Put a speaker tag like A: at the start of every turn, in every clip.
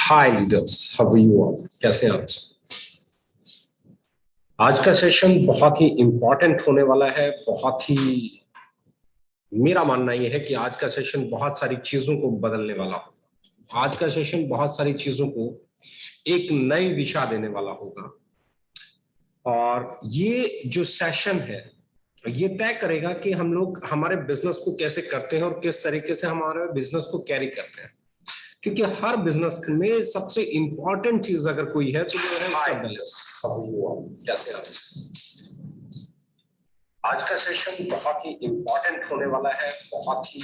A: Hi leaders, how are you all? कैसे हैं आप सब? आज का सेशन बहुत ही इंपॉर्टेंट होने वाला है। बहुत ही मेरा मानना यह है कि आज का सेशन बहुत सारी चीजों को बदलने वाला होगा। आज का सेशन बहुत सारी चीजों को एक नई दिशा देने वाला होगा। और ये जो सेशन है ये तय करेगा कि हम लोग हमारे बिजनेस को कैसे करते हैं और किस तरीके से हमारे बिजनेस को कैरी करते हैं। क्योंकि हर बिजनेस में सबसे इंपॉर्टेंट चीज अगर कोई है तो वो है उसका बैलेंस। कैसे आप? आज का सेशन बहुत ही इंपॉर्टेंट होने वाला है। बहुत ही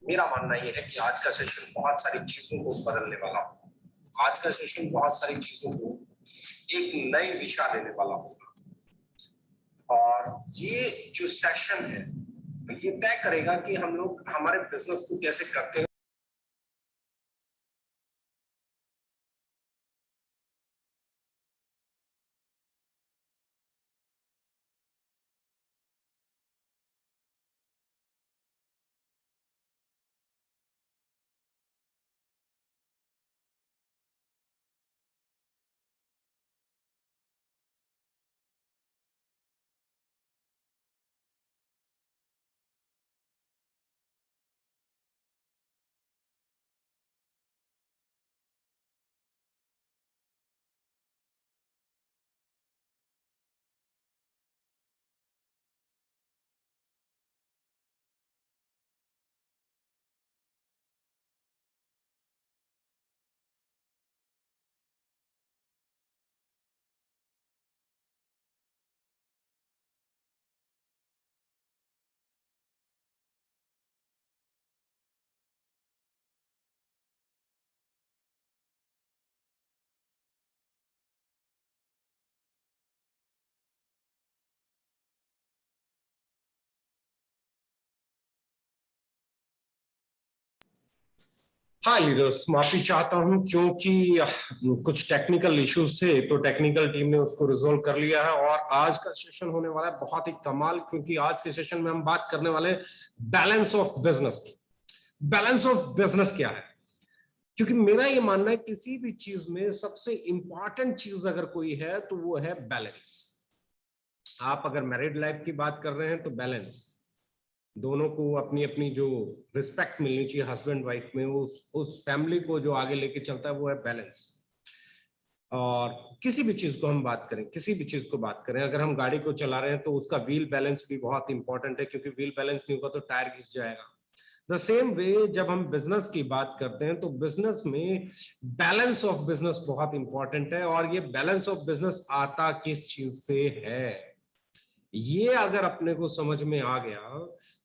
A: मेरा मानना यह है कि आज का सेशन बहुत सारी चीजों को बदलने वाला है। आज का सेशन बहुत सारी चीजों को एक नई दिशा देने वाला होगा। और ये जो सेशन है ये तय करेगा कि हम लोग हमारे बिजनेस को कैसे करते हैं। हाँ लीडर्स, माफी चाहता हूं क्योंकि कुछ टेक्निकल इश्यूज थे, तो टेक्निकल टीम ने उसको रिजोल्व कर लिया है। और आज का सेशन होने वाला है बहुत ही कमाल, क्योंकि आज के सेशन में हम बात करने वाले बैलेंस ऑफ बिजनेस की। बैलेंस ऑफ बिजनेस क्या है? क्योंकि मेरा ये मानना है किसी भी चीज में सबसे इंपॉर्टेंट चीज अगर कोई है तो वो है बैलेंस। आप अगर मैरिड लाइफ की बात कर रहे हैं तो बैलेंस, दोनों को अपनी अपनी जो रिस्पेक्ट मिलनी चाहिए हस्बैंड वाइफ में, उस फैमिली को जो आगे लेके चलता है वो है बैलेंस। और किसी भी चीज को हम बात करें, किसी भी चीज को बात करें, अगर हम गाड़ी को चला रहे हैं तो उसका व्हील बैलेंस भी बहुत इंपॉर्टेंट है, क्योंकि व्हील बैलेंस नहीं होगा तो टायर घिस जाएगा। द सेम वे जब हम बिजनेस की बात करते हैं तो बिजनेस में बैलेंस ऑफ बिजनेस बहुत इंपॉर्टेंट है। और ये बैलेंस ऑफ बिजनेस आता किस चीज से है, ये अगर अपने को समझ में आ गया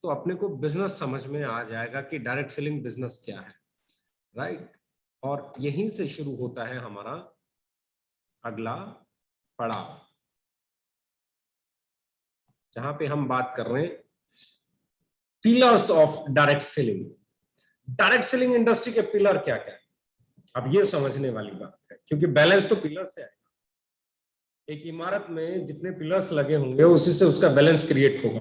A: तो अपने को बिजनेस समझ में आ जाएगा कि डायरेक्ट सेलिंग बिजनेस क्या है, राइट। और यहीं से शुरू होता है हमारा अगला पड़ाव, जहां पे हम बात कर रहे हैं pillars of direct selling. Direct selling industry के पिलर क्या क्या है, अब ये समझने वाली बात है, क्योंकि बैलेंस तो पिलर से आएगा। एक इमारत में जितने पिलर्स लगे होंगे उसी से उसका बैलेंस क्रिएट होगा।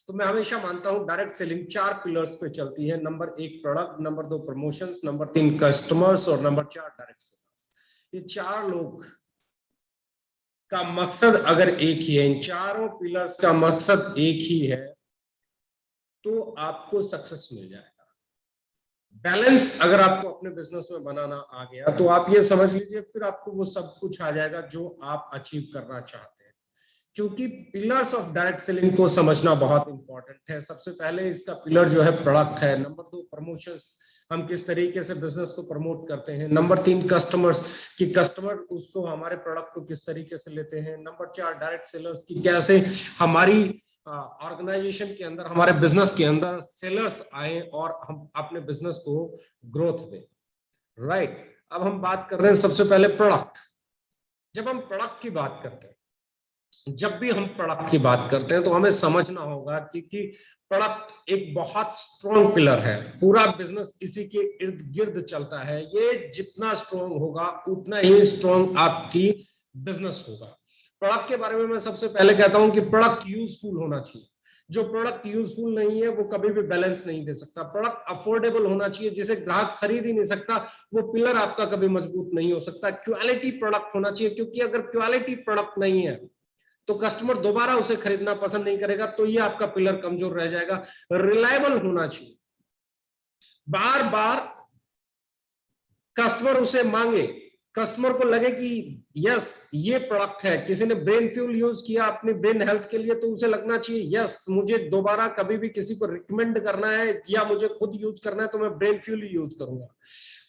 A: तो मैं हमेशा मानता हूं डायरेक्ट सेलिंग 4 पिलर्स पे चलती है। Number 1 product, number 2 promotions, number 3 customers और नंबर 4 डायरेक्ट सेलर्स। ये 4 लोग का मकसद अगर एक ही है, इन चारों पिलर्स का मकसद एक ही है, तो आपको सक्सेस मिल जाएगा। बैलेंस अगर आपको अपने बिजनेस में बनाना आ गया तो आप ये समझ लीजिए फिर आपको वो सब कुछ आ जाएगा जो आप अचीव करना चाहते हैं। क्योंकि पिलर्स ऑफ डायरेक्ट सेलिंग को समझना बहुत इंपॉर्टेंट है। सबसे पहले इसका पिलर जो है प्रोडक्ट है। नंबर 2 प्रमोशन, हम किस तरीके से बिजनेस को प्रमोट करते हैं। नंबर 3 कस्टमर्स, कि कस्टमर उसको हमारे प्रोडक्ट को किस तरीके से लेते हैं। नंबर 4 डायरेक्ट सेलर्स, की कैसे हमारी ऑर्गेनाइजेशन के अंदर, हमारे बिजनेस के अंदर सेलर्स आए और हम अपने बिजनेस को ग्रोथ दें, राइट। अब हम बात कर रहे हैं सबसे पहले प्रोडक्ट। जब हम प्रोडक्ट की बात करते हैं, जब भी हम प्रोडक्ट की बात करते हैं तो हमें समझना होगा कि प्रोडक्ट एक बहुत स्ट्रॉन्ग पिलर है। पूरा बिजनेस इसी के इर्द गिर्द चलता है। ये जितना स्ट्रॉन्ग होगा उतना ही स्ट्रॉन्ग आपकी बिजनेस होगा। प्रोडक्ट के बारे में मैं सबसे पहले कहता हूं कि प्रोडक्ट यूजफुल होना चाहिए। जो प्रोडक्ट यूजफुल नहीं है वो कभी भी बैलेंस नहीं दे सकता। प्रोडक्ट अफोर्डेबल होना चाहिए, जिसे ग्राहक खरीद ही नहीं सकता, वो पिलर आपका कभी मजबूत नहीं हो सकता। क्वालिटी प्रोडक्ट होना चाहिए, क्योंकि अगर क्वालिटी प्रोडक्ट नहीं है तो कस्टमर दोबारा उसे खरीदना पसंद नहीं करेगा, तो ये आपका पिलर कमजोर रह जाएगा। रिलायबल होना चाहिए, बार बार कस्टमर उसे मांगे, कस्टमर को लगे कि यस ये प्रोडक्ट है। किसी ने ब्रेन फ्यूल यूज किया अपनी ब्रेन हेल्थ के लिए, तो उसे लगना चाहिए यस मुझे दोबारा कभी भी किसी को रिकमेंड करना है या मुझे खुद यूज करना है तो मैं ब्रेन फ्यूल यूज करूंगा।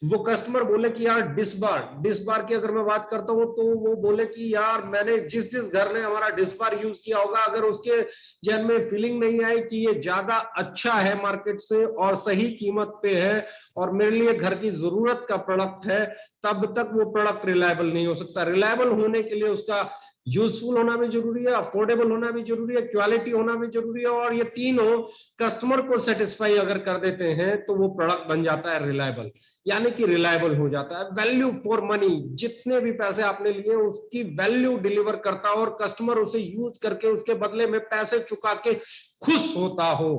A: वो कस्टमर बोले कि यार डिस बार की अगर मैं बात करता हूं तो वो बोले कि यार मैंने जिस घर ने हमारा डिस बार यूज किया होगा, अगर उसके जन में फीलिंग नहीं आई कि ये ज्यादा अच्छा है मार्केट से और सही कीमत पे है और मेरे लिए घर की जरूरत का प्रोडक्ट है, तब तक वो प्रोडक्ट रिलायबल नहीं हो सकता। रिलायबल होने होने के लिए उसका यूजफुल होना भी जरूरी है, अफोर्डेबल होना भी जरूरी है, क्वालिटी होना भी जरूरी है, और ये तीनों कस्टमर को सेटिस्फाई अगर कर देते हैं तो वो प्रोडक्ट बन जाता है रिलायबल, यानी कि रिलायबल हो जाता है। वैल्यू फॉर मनी, जितने भी पैसे आपने लिए उसकी वैल्यू डिलीवर करता हो और कस्टमर उसे यूज करके उसके बदले में पैसे चुका के खुश होता हो।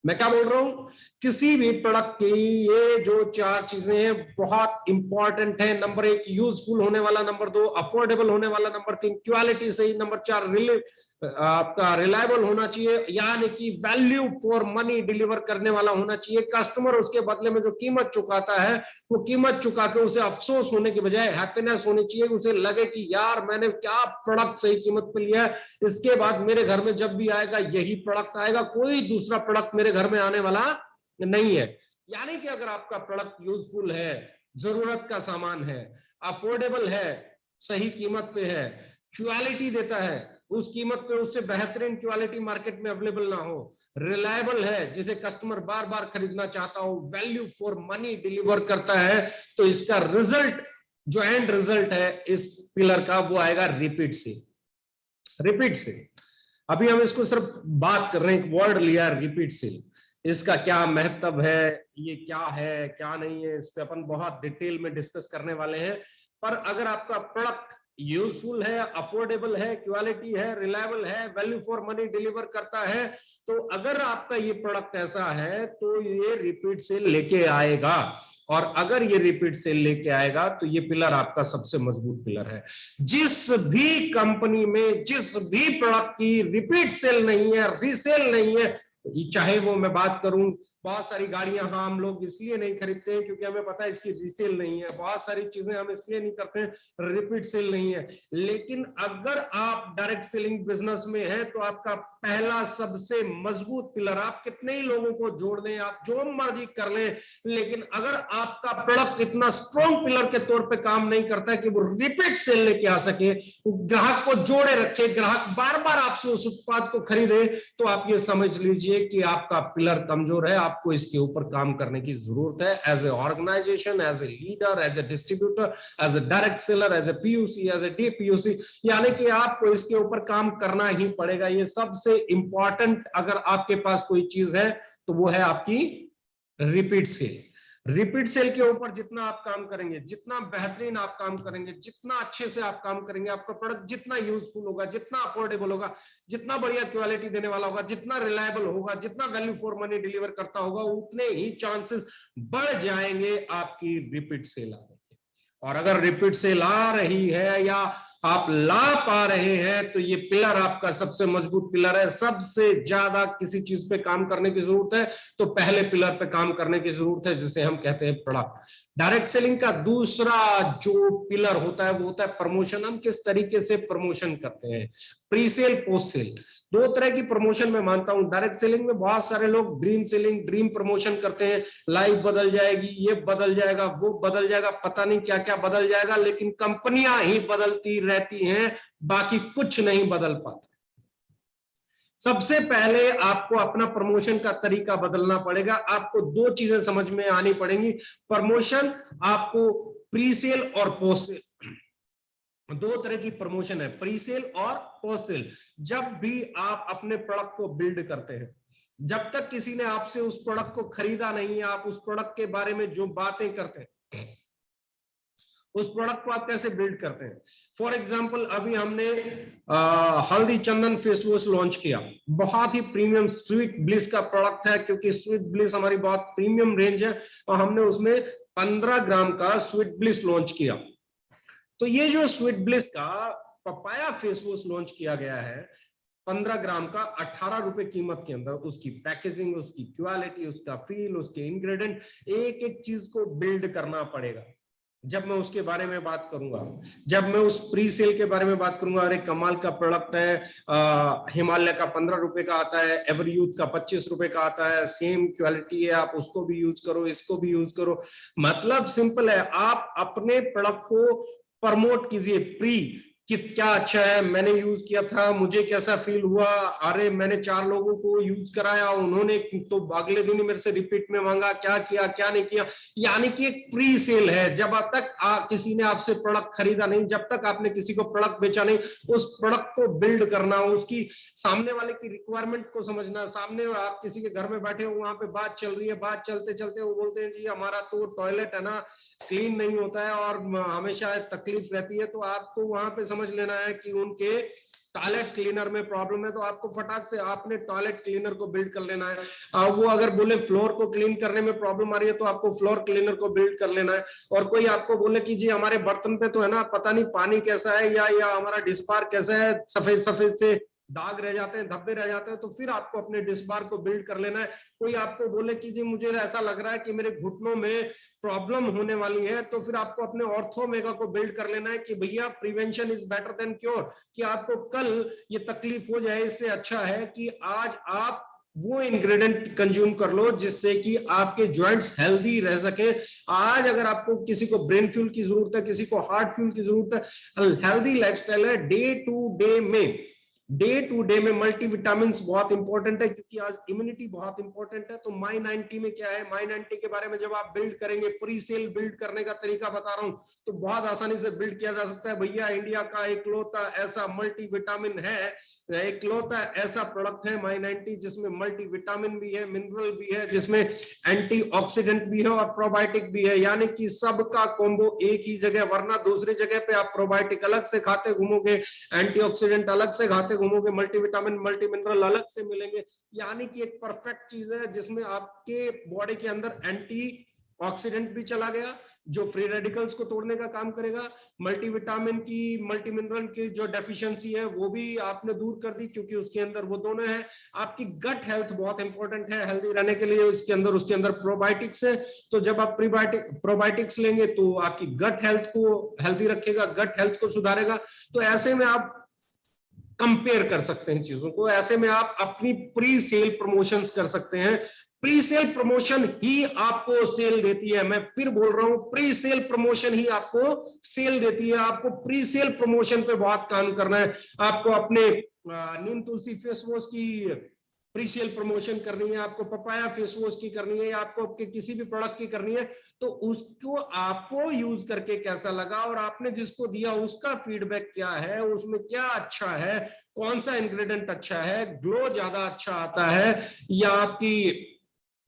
A: मैं क्या बोल रहा हूं, किसी भी प्रोडक्ट की ये जो चार चीजें हैं बहुत इंपॉर्टेंट है। नंबर 1 यूजफुल होने वाला, नंबर 2 अफोर्डेबल होने वाला, नंबर 3 क्वालिटी सही, नंबर 4 आपका रिलायबल होना चाहिए, यानी कि वैल्यू फॉर मनी डिलीवर करने वाला होना चाहिए। कस्टमर उसके बदले में जो कीमत चुकाता है वो कीमत चुका के उसे अफसोस होने के बजाय हैप्पीनेस होनी चाहिए, उसे लगे कि यार मैंने क्या प्रोडक्ट सही कीमत पे लिया है, इसके बाद मेरे घर में जब भी आएगा यही प्रोडक्ट आएगा, कोई दूसरा प्रोडक्ट मेरे घर में आने वाला नहीं है। यानी कि अगर आपका प्रोडक्ट यूजफुल है, जरूरत का सामान है, अफोर्डेबल है, सही कीमत पे है, क्वालिटी देता है, उस कीमत पे उससे बेहतरीन क्वालिटी मार्केट में अवेलेबल ना हो, रिलायबल है जिसे कस्टमर बार बार खरीदना चाहता हो, वैल्यू फॉर मनी डिलीवर करता है, तो इसका रिजल्ट जो एंड रिजल्ट है इस पिलर का वो आएगा रिपीट से। रिपीट से अभी हम इसको सिर्फ बात कर रहे हैं, एक वर्ड लिया रिपीट से, इसका क्या महत्व है, ये क्या है क्या नहीं है, इस पे अपन बहुत डिटेल में डिस्कस करने वाले हैं। पर अगर आपका प्रोडक्ट यूजफुल है, अफोर्डेबल है, क्वालिटी है, रिलायबल है, वैल्यू फॉर मनी डिलीवर करता है, तो अगर आपका ये प्रोडक्ट ऐसा है तो ये रिपीट से लेके आएगा, और अगर ये रिपीट सेल लेके आएगा तो ये पिलर आपका सबसे मजबूत पिलर है। जिस भी कंपनी में जिस भी प्रोडक्ट की रिपीट सेल नहीं है, रीसेल नहीं है, चाहे वो मैं बात करूं बहुत सारी गाड़ियां हाँ हम लोग इसलिए नहीं खरीदते हैं क्योंकि हमें पता है इसकी रीसेल नहीं है, बहुत सारी चीजें हम इसलिए नहीं करते हैं, रिपीट सेल नहीं है। लेकिन अगर आप डायरेक्ट सेलिंग बिजनेस में है तो आपका पहला सबसे मजबूत पिलर, आप कितने ही लोगों को जोड़ दें, आप जो मर्जी कर लें, लेकिन अगर आपका प्रोडक्ट इतना स्ट्रॉन्ग पिलर के तौर पे काम नहीं करता है कि वो रिपीट सेल लेके आ सके, ग्राहक को जोड़े रखे, ग्राहक बार बार आपसे उस उत्पाद को खरीदे, तो आप ये समझ लीजिए कि आपका पिलर कमजोर है, आपको इसके ऊपर काम करने की जरूरत है। As a organisation, as a leader, as a distributor, as a direct seller, as a PUC, as a DPUC, यानी कि आपको इसके ऊपर काम करना ही पड़ेगा। ये सबसे इंपॉर्टेंट अगर आपके पास कोई चीज है तो वो है आपकी रिपीट सेल। रिपीट सेल के ऊपर जितना आप काम करेंगे, जितना बेहतरीन आप काम करेंगे, जितना अच्छे से आप काम करेंगे, आपका प्रोडक्ट जितना यूजफुल होगा, जितना अफोर्डेबल होगा, जितना बढ़िया क्वालिटी देने वाला होगा, जितना रिलायबल होगा, जितना वैल्यू फॉर मनी डिलीवर करता होगा, उतने ही चांसेस बढ़ जाएंगे आपकी रिपीट सेल आने के। और अगर रिपीट सेल आ रही है या आप ला पा रहे हैं तो ये पिलर आपका सबसे मजबूत पिलर है। सबसे ज्यादा किसी चीज पे काम करने की जरूरत है तो पहले पिलर पे काम करने की जरूरत है, जिसे हम कहते हैं प्रोडक्ट। डायरेक्ट सेलिंग का दूसरा जो पिलर होता है वो होता है प्रमोशन। हम किस तरीके से प्रमोशन करते हैं, प्री सेल, पोस्ट सेल, दो तरह की प्रमोशन मैं मानता हूं। डायरेक्ट सेलिंग में बहुत सारे लोग ड्रीम सेलिंग, ड्रीम प्रमोशन करते हैं, लाइफ बदल जाएगी, ये बदल जाएगा, वो बदल जाएगा, पता नहीं क्या क्या बदल जाएगा, लेकिन कंपनियां ही बदलती रहती हैं, बाकी कुछ नहीं बदल पाता। सबसे पहले आपको अपना प्रमोशन का तरीका बदलना पड़ेगा। आपको दो चीजें समझ में आनी पड़ेंगी। प्रमोशन आपको प्री सेल और पोस्ट सेल, दो तरह की प्रमोशन है, प्री सेल और पोस्ट सेल। जब भी आप अपने प्रोडक्ट को बिल्ड करते हैं, जब तक किसी ने आपसे उस प्रोडक्ट को खरीदा नहीं है, आप उस प्रोडक्ट के बारे में जो बातें करते हैं, उस प्रोडक्ट को आप कैसे बिल्ड करते हैं। फॉर एग्जांपल अभी हमने हल्दी चंदन फेस वॉश लॉन्च किया, बहुत ही प्रीमियम स्वीट ब्लिस का प्रोडक्ट है, क्योंकि स्वीट ब्लिस हमारी बहुत प्रीमियम रेंज है, और हमने उसमें 15 ग्राम का स्वीट ब्लिस लॉन्च किया। तो ये जो स्वीट ब्लिस का पपाया फेस वॉश लॉन्च किया गया है 15 ग्राम का 18 रुपए कीमत के अंदर, उसकी पैकेजिंग, उसकी क्वालिटी, उसका फील, उसके इंग्रेडिएंट, एक एक चीज को बिल्ड करना पड़ेगा। जब मैं उसके बारे में बात करूंगा, जब मैं उस प्री सेल के बारे में बात करूंगा, अरे कमाल का प्रोडक्ट है, हिमालय का 15 रुपए का आता है, एवरयूथ का 25 रुपए का आता है, सेम क्वालिटी है, आप उसको भी यूज करो, इसको भी यूज करो। मतलब सिंपल है, आप अपने प्रोडक्ट को प्रमोट कीजिए, प्री कि क्या अच्छा है, मैंने यूज किया था, मुझे कैसा फील हुआ, अरे मैंने 4 लोगों को यूज कराया, उन्होंने तो अगले दिन ही मेरे से रिपीट में मांगा, क्या किया क्या नहीं किया। यानी कि एक प्री सेल है। जब तक किसी ने आपसे प्रोडक्ट खरीदा नहीं, जब तक आपने किसी को प्रोडक्ट बेचा नहीं, उस प्रोडक्ट को बिल्ड करना, उसकी सामने वाले की रिक्वायरमेंट को समझना। सामने आप किसी के घर में बैठे हो, वहां पे बात चल रही है, बात चलते चलते वो बोलते हैं जी हमारा तो टॉयलेट है ना क्लीन नहीं होता है और हमेशा तकलीफ रहती है, तो आपको वहां पे समझ लेना है कि उनके टॉयलेट क्लीनर में प्रॉब्लम है, तो आपको फटाक से आपने टॉयलेट क्लीनर को बिल्ड कर लेना है। वो अगर बोले फ्लोर को क्लीन करने में प्रॉब्लम आ रही है, तो आपको फ्लोर क्लीनर को बिल्ड कर लेना है। और कोई आपको बोले कि जी हमारे बर्तन पे तो है ना पता नहीं पानी कैसा है, या हमारा डिस्पार कैसा है, सफेद सफेद से दाग रह जाते हैं, धब्बे रह जाते हैं, तो फिर आपको अपने डिस्बार को बिल्ड कर लेना है। कोई आपको बोले कि जी मुझे ऐसा लग रहा है कि मेरे घुटनों में प्रॉब्लम होने वाली है, तो फिर आपको अपने ऑर्थोमेगा को बिल्ड कर लेना है कि भैया prevention is better than cure, कि आपको कल ये तकलीफ हो जाए इससे अच्छा है कि आज आप वो इंग्रेडिएंट कंज्यूम कर लो जिससे कि आपके जॉइंट्स हेल्दी रह सके। आज अगर आपको किसी को ब्रेन फ्यूल की जरूरत है, किसी को हार्ट फ्यूल की जरूरत है, हेल्दी लाइफस्टाइल है, डे टू डे में मल्टीविटामिन बहुत इंपॉर्टेंट है, क्योंकि आज इम्यूनिटी बहुत इंपॉर्टेंट है। तो माई 90 में क्या है, माई 90 के बारे में जब आप बिल्ड करेंगे, प्री सेल बिल्ड करने का तरीका बता रहा हूं, तो बहुत आसानी से बिल्ड किया जा सकता है। भैया इंडिया का इकलौता ऐसा मल्टीविटामिन है, इकलौता ऐसा प्रोडक्ट है माई 90 जिसमें मल्टीविटामिन भी है, मिनरल भी है, जिसमें एंटीऑक्सीडेंट भी है और प्रोबायोटिक भी है, यानी कि सबका कॉम्बो एक ही जगह। वरना दूसरी जगह पे आप प्रोबायोटिक अलग से खाते घूमोगे, एंटीऑक्सीडेंट अलग से खाते घूमोगे, मल्टीविटामिन मल्टी मिनरल अलग से मिलेंगे। यानी कि एक परफेक्ट चीज है जिसमें आपके बॉडी के अंदर एंटी ऑक्सीडेंट भी चला गया जो फ्री रेडिकल्स को तोड़ने का काम करेगा, मल्टीविटामिन की मल्टी मिनरल की जो डेफिशिएंसी है वो भी आपने दूर कर दी क्योंकि उसके अंदर वो दोनों है। आपकी गट हेल्थ बहुत इंपॉर्टेंट है हेल्दी रहने के लिए, उसके अंदर प्रोबायोटिक्स है। तो जब आप प्रोबायोटिक्स लेंगे तो आपकी गट हेल्थ को हेल्दी रखेगा, गट हेल्थ को सुधारेगा। तो ऐसे में आप कंपेयर कर सकते हैं चीजों को, ऐसे में आप अपनी प्री सेल प्रमोशंस कर सकते हैं। प्री सेल प्रमोशन ही आपको सेल देती है, मैं फिर बोल रहा हूं, प्री सेल प्रमोशन ही आपको सेल देती है। आपको प्री सेल प्रमोशन पे बहुत काम करना है। आपको अपने नीम तुलसी फेस वॉश की प्री सेल प्रमोशन करनी है, आपको पपाया फेस वॉश की करनी है, या आपको किसी भी प्रोडक्ट की करनी है, तो उसको आपको यूज करके कैसा लगा और आपने जिसको दिया उसका फीडबैक क्या है, उसमें क्या अच्छा है, कौन सा इंग्रेडिएंट अच्छा है, ग्लो ज्यादा अच्छा आता है, या आपकी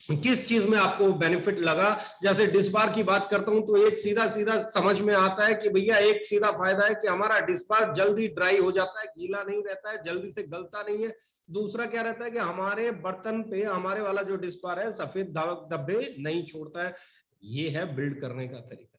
A: किस चीज में आपको बेनिफिट लगा। जैसे डिस्बार की बात करता हूं तो एक सीधा सीधा समझ में आता है कि भैया एक सीधा फायदा है कि हमारा डिस्बार जल्दी ड्राई हो जाता है, गीला नहीं रहता है, जल्दी से गलता नहीं है। दूसरा क्या रहता है कि हमारे बर्तन पे हमारे वाला जो डिस्बार है सफेद धब्बे नहीं छोड़ता है। ये है बिल्ड करने का तरीका,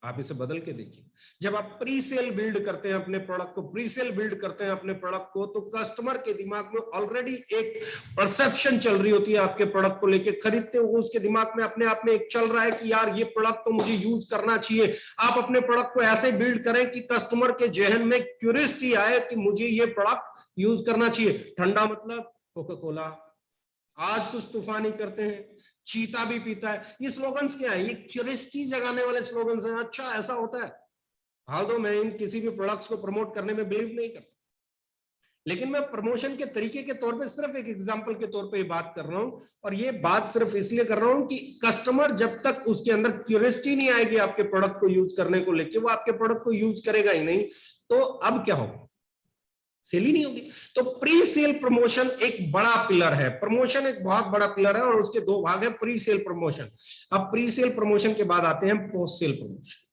A: आप इसे बदल के देखिए। जब आप प्री सेल बिल्ड करते हैं अपने प्रोडक्ट को, प्री सेल बिल्ड करते हैं अपने प्रोडक्ट को, तो कस्टमर के दिमाग में ऑलरेडी एक परसेप्शन चल रही होती है आपके प्रोडक्ट को लेके। खरीदते हो उसके दिमाग में अपने आप में एक चल रहा है कि यार ये प्रोडक्ट तो मुझे यूज करना चाहिए। आप अपने प्रोडक्ट को ऐसे बिल्ड करें कि कस्टमर के जहन में क्यूरियोसिटी आए कि मुझे ये प्रोडक्ट यूज करना चाहिए। ठंडा मतलब कोका कोला, आज कुछ तूफानी करते हैं, चीता भी पीता है। ये स्लोगन्स क्या है, ये क्यूरियोसिटी जगाने वाले स्लोगन्स हैं। अच्छा ऐसा होता है, हाल दो मैं इन किसी भी प्रोडक्ट्स को प्रमोट करने में बिलीव नहीं करता, लेकिन मैं प्रमोशन के तरीके के तौर पे सिर्फ एक एग्जांपल के तौर पे बात कर रहा हूं। और ये बात सिर्फ इसलिए कर रहा हूं कि कस्टमर जब तक उसके अंदर क्यूरियोसिटी नहीं आएगी आपके प्रोडक्ट को यूज करने को लेके, वो आपके प्रोडक्ट को यूज करेगा ही नहीं। तो अब क्या होगा, सेल ही नहीं होगी। तो प्री सेल प्रमोशन एक बड़ा पिलर है, प्रमोशन एक बहुत बड़ा पिलर है और उसके दो भाग है, प्री सेल प्रमोशन। अब प्री सेल प्रमोशन के बाद आते हैं पोस्ट सेल प्रमोशन।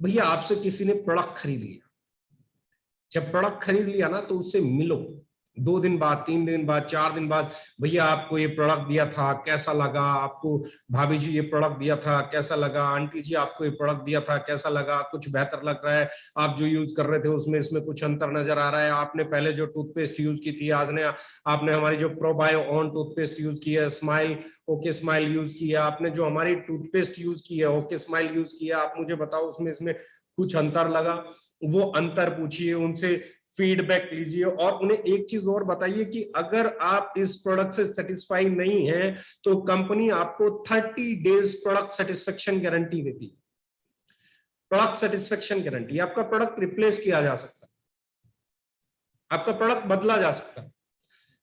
A: भैया आपसे किसी ने प्रोडक्ट खरीद लिया, जब प्रोडक्ट खरीद लिया ना तो उससे मिलो 2 दिन बाद, 3 दिन बाद, 4 दिन बाद, भैया आपको ये प्रोडक्ट दिया था कैसा लगा आपको, भाभी जी ये प्रोडक्ट दिया था कैसा लगा, आंटी जी आपको ये प्रोडक्ट दिया था कैसा लगा, कुछ बेहतर लग रहा है, आप जो यूज कर रहे थे उसमें इसमें कुछ अंतर नजर आ रहा है, आपने पहले जो टूथपेस्ट यूज की थी आज ने आपने हमारी जो प्रोबायो ऑन टूथपेस्ट यूज की है, स्माइल ओके स्माइल यूज किया, आपने जो हमारी टूथपेस्ट यूज की है ओके स्माइल यूज किया, आप मुझे बताओ उसमें इसमें कुछ अंतर लगा। वो अंतर पूछिए उनसे, फीडबैक लीजिए और उन्हें एक चीज और बताइए कि अगर आप इस प्रोडक्ट से सेटिस्फाई नहीं है तो कंपनी आपको 30 डेज प्रोडक्ट सेटिस्फेक्शन गारंटी देती है। प्रोडक्ट सेटिस्फेक्शन गारंटी, आपका प्रोडक्ट रिप्लेस किया जा सकता है। आपका प्रोडक्ट बदला जा सकता है।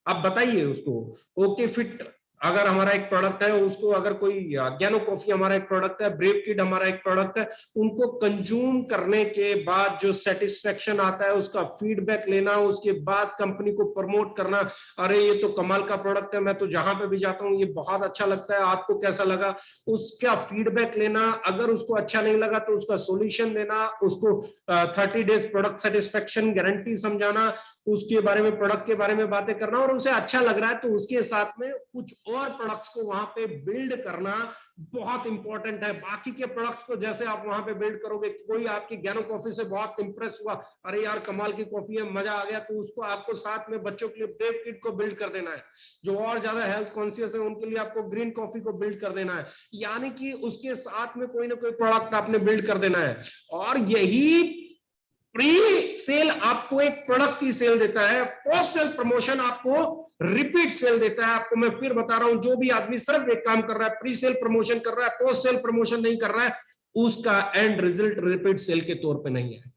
A: आप बताइए उसको, ओके फिट अगर हमारा एक प्रोडक्ट है, उसको अगर कोई ज्ञानो कॉफी हमारा एक प्रोडक्ट है, ब्रेव किड हमारा एक प्रोडक्ट है, उनको कंज्यूम करने के बाद जो सेटिस्फेक्शन आता है उसका फीडबैक लेना, उसके बाद कंपनी को प्रमोट करना, अरे ये तो कमाल का प्रोडक्ट है, मैं तो जहां पे भी जाता हूँ ये बहुत अच्छा लगता है, आपको कैसा लगा, उसका फीडबैक लेना, अगर उसको अच्छा नहीं लगा तो उसका सोल्यूशन देना, उसको 30 डेज प्रोडक्ट सेटिस्फेक्शन गारंटी समझाना, उसके बारे में प्रोडक्ट के बारे में बातें करना, और उसे अच्छा लग रहा है तो उसके साथ में कुछ और प्रोडक्ट्स को वहां पे बिल्ड करना बहुत इंपॉर्टेंट है। बाकी के प्रोडक्ट्स को जैसे आप वहां पे बिल्ड करोगे, कोई आपकी ज्ञानो कॉफी से बहुत इंप्रेस हुआ, अरे यार कमाल की कॉफी है, मजा आ गया, तो उसको आपको साथ में बच्चों के लिए ब्रेव किड को बिल्ड कर देना है, जो और ज्यादा हेल्थ कॉन्शियस है उनके लिए आपको ग्रीन कॉफी को बिल्ड कर देना है, यानी कि उसके साथ में कोई ना कोई प्रोडक्ट आपने बिल्ड कर देना है। और यही प्री सेल आपको एक प्रोडक्ट की सेल देता है, पोस्ट सेल प्रमोशन आपको रिपीट सेल देता है। आपको मैं फिर बता रहा हूं, जो भी आदमी सिर्फ एक काम कर रहा है, प्री सेल प्रमोशन कर रहा है, पोस्ट सेल प्रमोशन नहीं कर रहा है, उसका एंड रिजल्ट रिपीट सेल के तौर पे नहीं है।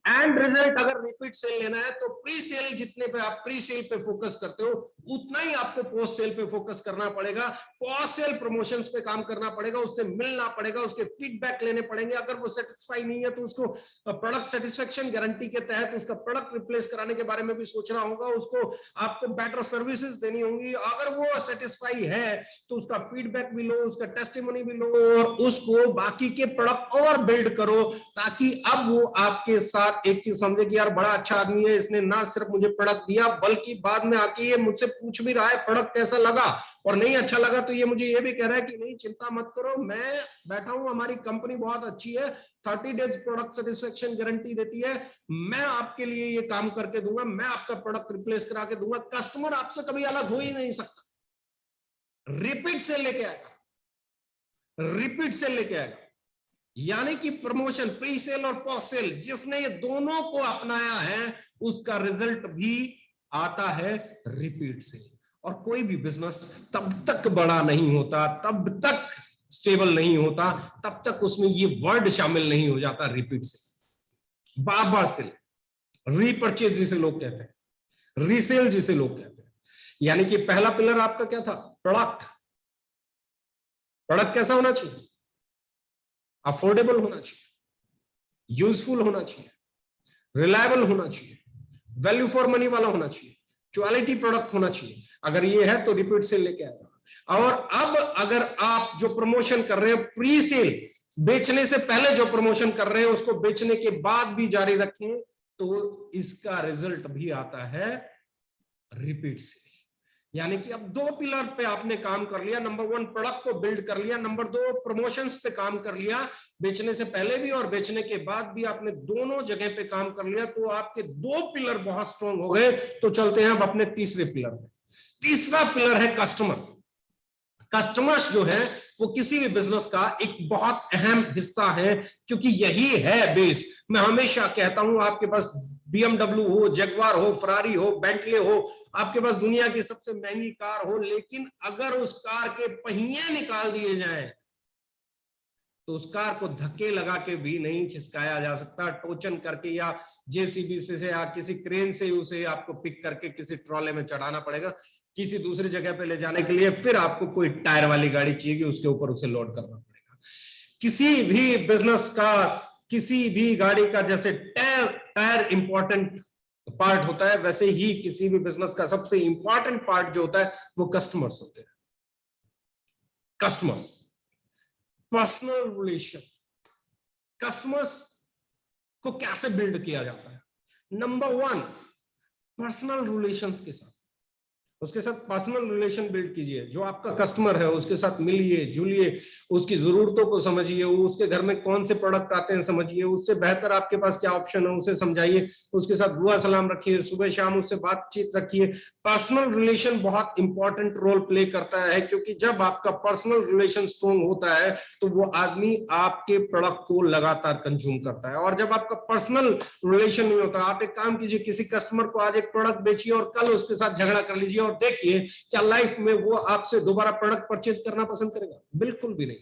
A: एंड रिजल्ट अगर रिपीट सेल लेना है तो प्री सेल जितने पे आप प्री सेल पे फोकस करते हो उतना ही आपको पोस्ट सेल पे फोकस करना पड़ेगा, पोस्ट सेल प्रमोशंस पे काम करना पड़ेगा, उससे मिलना पड़ेगा, उसके फीडबैक लेने पड़ेंगे। अगर वो सेटिस्फाई नहीं है तो उसको प्रोडक्ट सेटिस्फेक्शन गारंटी के तहत उसका प्रोडक्ट रिप्लेस कराने के बारे में भी सोचना होगा, उसको आपको बेटर सर्विसेज देनी होंगी। अगर वो सेटिस्फाई है तो उसका फीडबैक भी लो, उसका टेस्टिमोनी भी लो, और उसको बाकी के प्रोडक्ट और बिल्ड करो, ताकि अब वो आपके साथ एक चीज समझे कि यार बड़ा अच्छा आदमी है, इसने ना सिर्फ मुझे प्रोडक्ट दिया बल्कि बाद में आके ये मुझसे पूछ भी रहा है प्रोडक्ट कैसा लगा, और नहीं अच्छा लगा तो ये मुझे ये भी कह रहा है कि नहीं चिंता मत करो, मैं बैठा हूं, हमारी कंपनी बहुत अच्छी है, 30 डेज प्रोडक्ट सेटिस्फेक्शन गारंटी देती है, मैं आपके लिए ये काम करके दूंगा, मैं आपका प्रोडक्ट रिप्लेस करा के दूंगा। कस्टमर आपसे कभी अलग हो ही नहीं सकता, रिपीट से लेके आएगा, रिपीट से लेके आएगा। यानी कि प्रमोशन, प्री सेल और पोस्ट सेल, जिसने ये दोनों को अपनाया है उसका रिजल्ट भी आता है रिपीट से। और कोई भी बिजनेस तब तक बड़ा नहीं होता, तब तक स्टेबल नहीं होता, तब तक उसमें ये वर्ड शामिल नहीं हो जाता रिपीट से, बार बार सेल, रीपरचेज जिसे लोग कहते हैं, रीसेल जिसे लोग कहते हैं। यानी कि पहला पिलर आपका क्या था, प्रोडक्ट। प्रोडक्ट कैसा होना चाहिए, अफोर्डेबल होना चाहिए, यूजफुल होना चाहिए, रिलायबल होना चाहिए, वैल्यू फॉर मनी वाला होना चाहिए, क्वालिटी प्रोडक्ट होना चाहिए। अगर ये है तो रिपीट सेल लेके आएगा। और अब अगर आप जो प्रमोशन कर रहे हैं प्री सेल, बेचने से पहले जो प्रमोशन कर रहे हैं उसको बेचने के बाद भी जारी रखें तो इसका रिजल्ट भी आता है रिपीट सेल। यानी कि अब दो पिलर पे आपने काम कर लिया, नंबर 1 प्रोडक्ट को बिल्ड कर लिया, नंबर 2 प्रमोशंस पे काम कर लिया, बेचने से पहले भी और बेचने के बाद भी आपने दोनों जगह पे काम कर लिया, तो आपके दो पिलर बहुत स्ट्रांग हो गए। तो चलते हैं अब अपने तीसरे पिलर में। तीसरा पिलर है कस्टमर। कस्टमर्स जो है वो किसी भी बिजनेस का एक बहुत अहम हिस्सा है, क्योंकि यही है बेस। मैं हमेशा कहता हूं, आपके पास BMW हो, जगुआर हो, फरारी हो, बेंटले हो, आपके पास दुनिया की सबसे महंगी कार हो, लेकिन अगर उस कार के पहिए निकाल दिए जाएं तो उस कार को धक्के लगा के भी नहीं खिसकाया जा सकता, टोचन करके या जेसीबी से या किसी क्रेन से उसे आपको पिक करके किसी ट्रॉले में चढ़ाना पड़ेगा, किसी दूसरी जगह पे ले जाने के लिए फिर आपको कोई टायर वाली गाड़ी चाहिए, उसके ऊपर उसे लोड करना पड़ेगा। किसी भी बिजनेस का, किसी भी गाड़ी का जैसे टायर इंपॉर्टेंट पार्ट होता है, वैसे ही किसी भी बिजनेस का सबसे इंपॉर्टेंट पार्ट जो होता है वो कस्टमर्स होते हैं। Customers, personal relation. कस्टमर्स को कैसे बिल्ड किया जाता है, नंबर 1 पर्सनल रिलेशंस के साथ, उसके साथ पर्सनल रिलेशन बिल्ड कीजिए। जो आपका कस्टमर है उसके साथ मिलिए जुलिए, उसकी जरूरतों को समझिए, उसके घर में कौन से प्रोडक्ट आते हैं समझिए, उससे बेहतर आपके पास क्या ऑप्शन है उसे समझाइए, उसके साथ दुआ सलाम रखिए, सुबह शाम उससे बातचीत रखिए। पर्सनल रिलेशन बहुत इंपॉर्टेंट रोल प्ले करता है, क्योंकि जब आपका पर्सनल रिलेशन स्ट्रॉन्ग होता है तो वो आदमी आपके प्रोडक्ट को लगातार कंज्यूम करता है। और जब आपका पर्सनल रिलेशन नहीं होता, आप एक काम कीजिए, किसी कस्टमर को आज एक प्रोडक्ट बेचिए और कल उसके साथ झगड़ा कर लीजिए और देखिए क्या लाइफ में वो आपसे दोबारा प्रोडक्ट परचेज करना पसंद करेगा, बिल्कुल भी नहीं।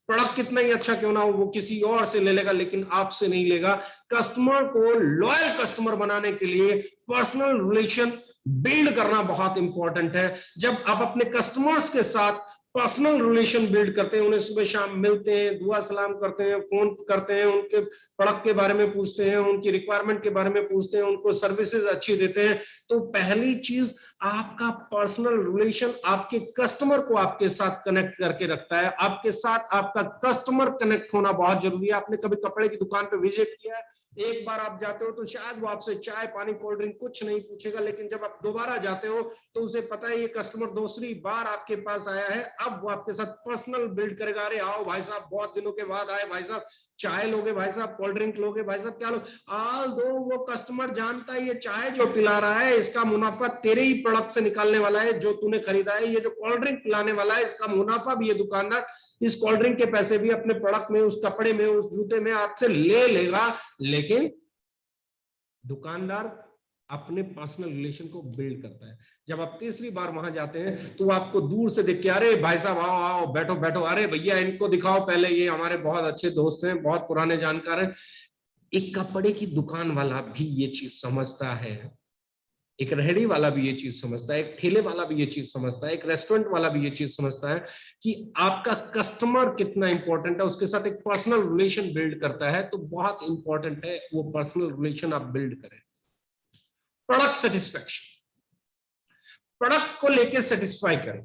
A: प्रोडक्ट कितना ही अच्छा क्यों ना हो, वो किसी और से ले लेगा लेकिन आपसे नहीं लेगा। कस्टमर को लॉयल कस्टमर बनाने के लिए पर्सनल रिलेशन बिल्ड करना बहुत इंपॉर्टेंट है। जब आप अपने कस्टमर्स के साथ पर्सनल रिलेशन बिल्ड करते हैं, उन्हें सुबह शाम मिलते हैं, दुआ सलाम करते हैं, फोन करते हैं, उनके प्रोडक्ट के बारे में पूछते हैं, उनकी रिक्वायरमेंट के बारे में पूछते हैं, उनको सर्विसेज अच्छी देते हैं, तो पहली चीज आपका पर्सनल रिलेशन आपके कस्टमर को आपके साथ कनेक्ट करके रखता है। आपके साथ आपका कस्टमर कनेक्ट होना बहुत जरूरी है। आपने कभी कपड़े की दुकान पे विजिट किया है, एक बार आप जाते हो तो शायद वो आपसे चाय पानी कोल्ड ड्रिंक कुछ नहीं पूछेगा, लेकिन जब आप दोबारा जाते हो तो उसे पता है ये कस्टमर दूसरी बार आपके पास आया है, अब वो आपके साथ पर्सनल बिल्ड करेगा। अरे आओ भाई साहब, बहुत दिनों के बाद आए भाई साहब, चाय लोगे भाई साहब, कोल्ड ड्रिंक लोगे भाई साहब, क्या लो। ऑल दो वो कस्टमर जानता है ये चाय जो पिला रहा है इसका मुनाफा तेरे ही प्रोडक्ट से निकालने वाला है जो तूने खरीदा है, ये जो कोल्ड ड्रिंक पिलाने वाला है इसका मुनाफा भी ये दुकानदार इस कोल्ड ड्रिंक के पैसे भी अपने प्रोडक्ट में, उस कपड़े में, उस जूते में आपसे ले लेगा। लेकिन दुकानदार अपने पर्सनल रिलेशन को बिल्ड करता है। जब आप तीसरी बार वहां जाते हैं तो आपको दूर से देख के, अरे भाई साहब आओ आओ बैठो बैठो, अरे भैया इनको दिखाओ पहले, ये हमारे बहुत अच्छे दोस्त हैं, बहुत पुराने जानकार हैं। एक कपड़े की दुकान वाला भी ये चीज समझता है, एक रेहड़ी वाला भी ये चीज समझता है, एक ठेले वाला भी ये चीज समझता है, एक रेस्टोरेंट वाला भी ये चीज समझता है कि आपका कस्टमर कितना इंपॉर्टेंट है, उसके साथ एक पर्सनल रिलेशन बिल्ड करता है। तो बहुत इंपॉर्टेंट है वो पर्सनल रिलेशन आप बिल्ड करें। प्रोडक्ट सेटिस्फैक्शन, प्रोडक्ट को लेके सेटिस्फाई करें,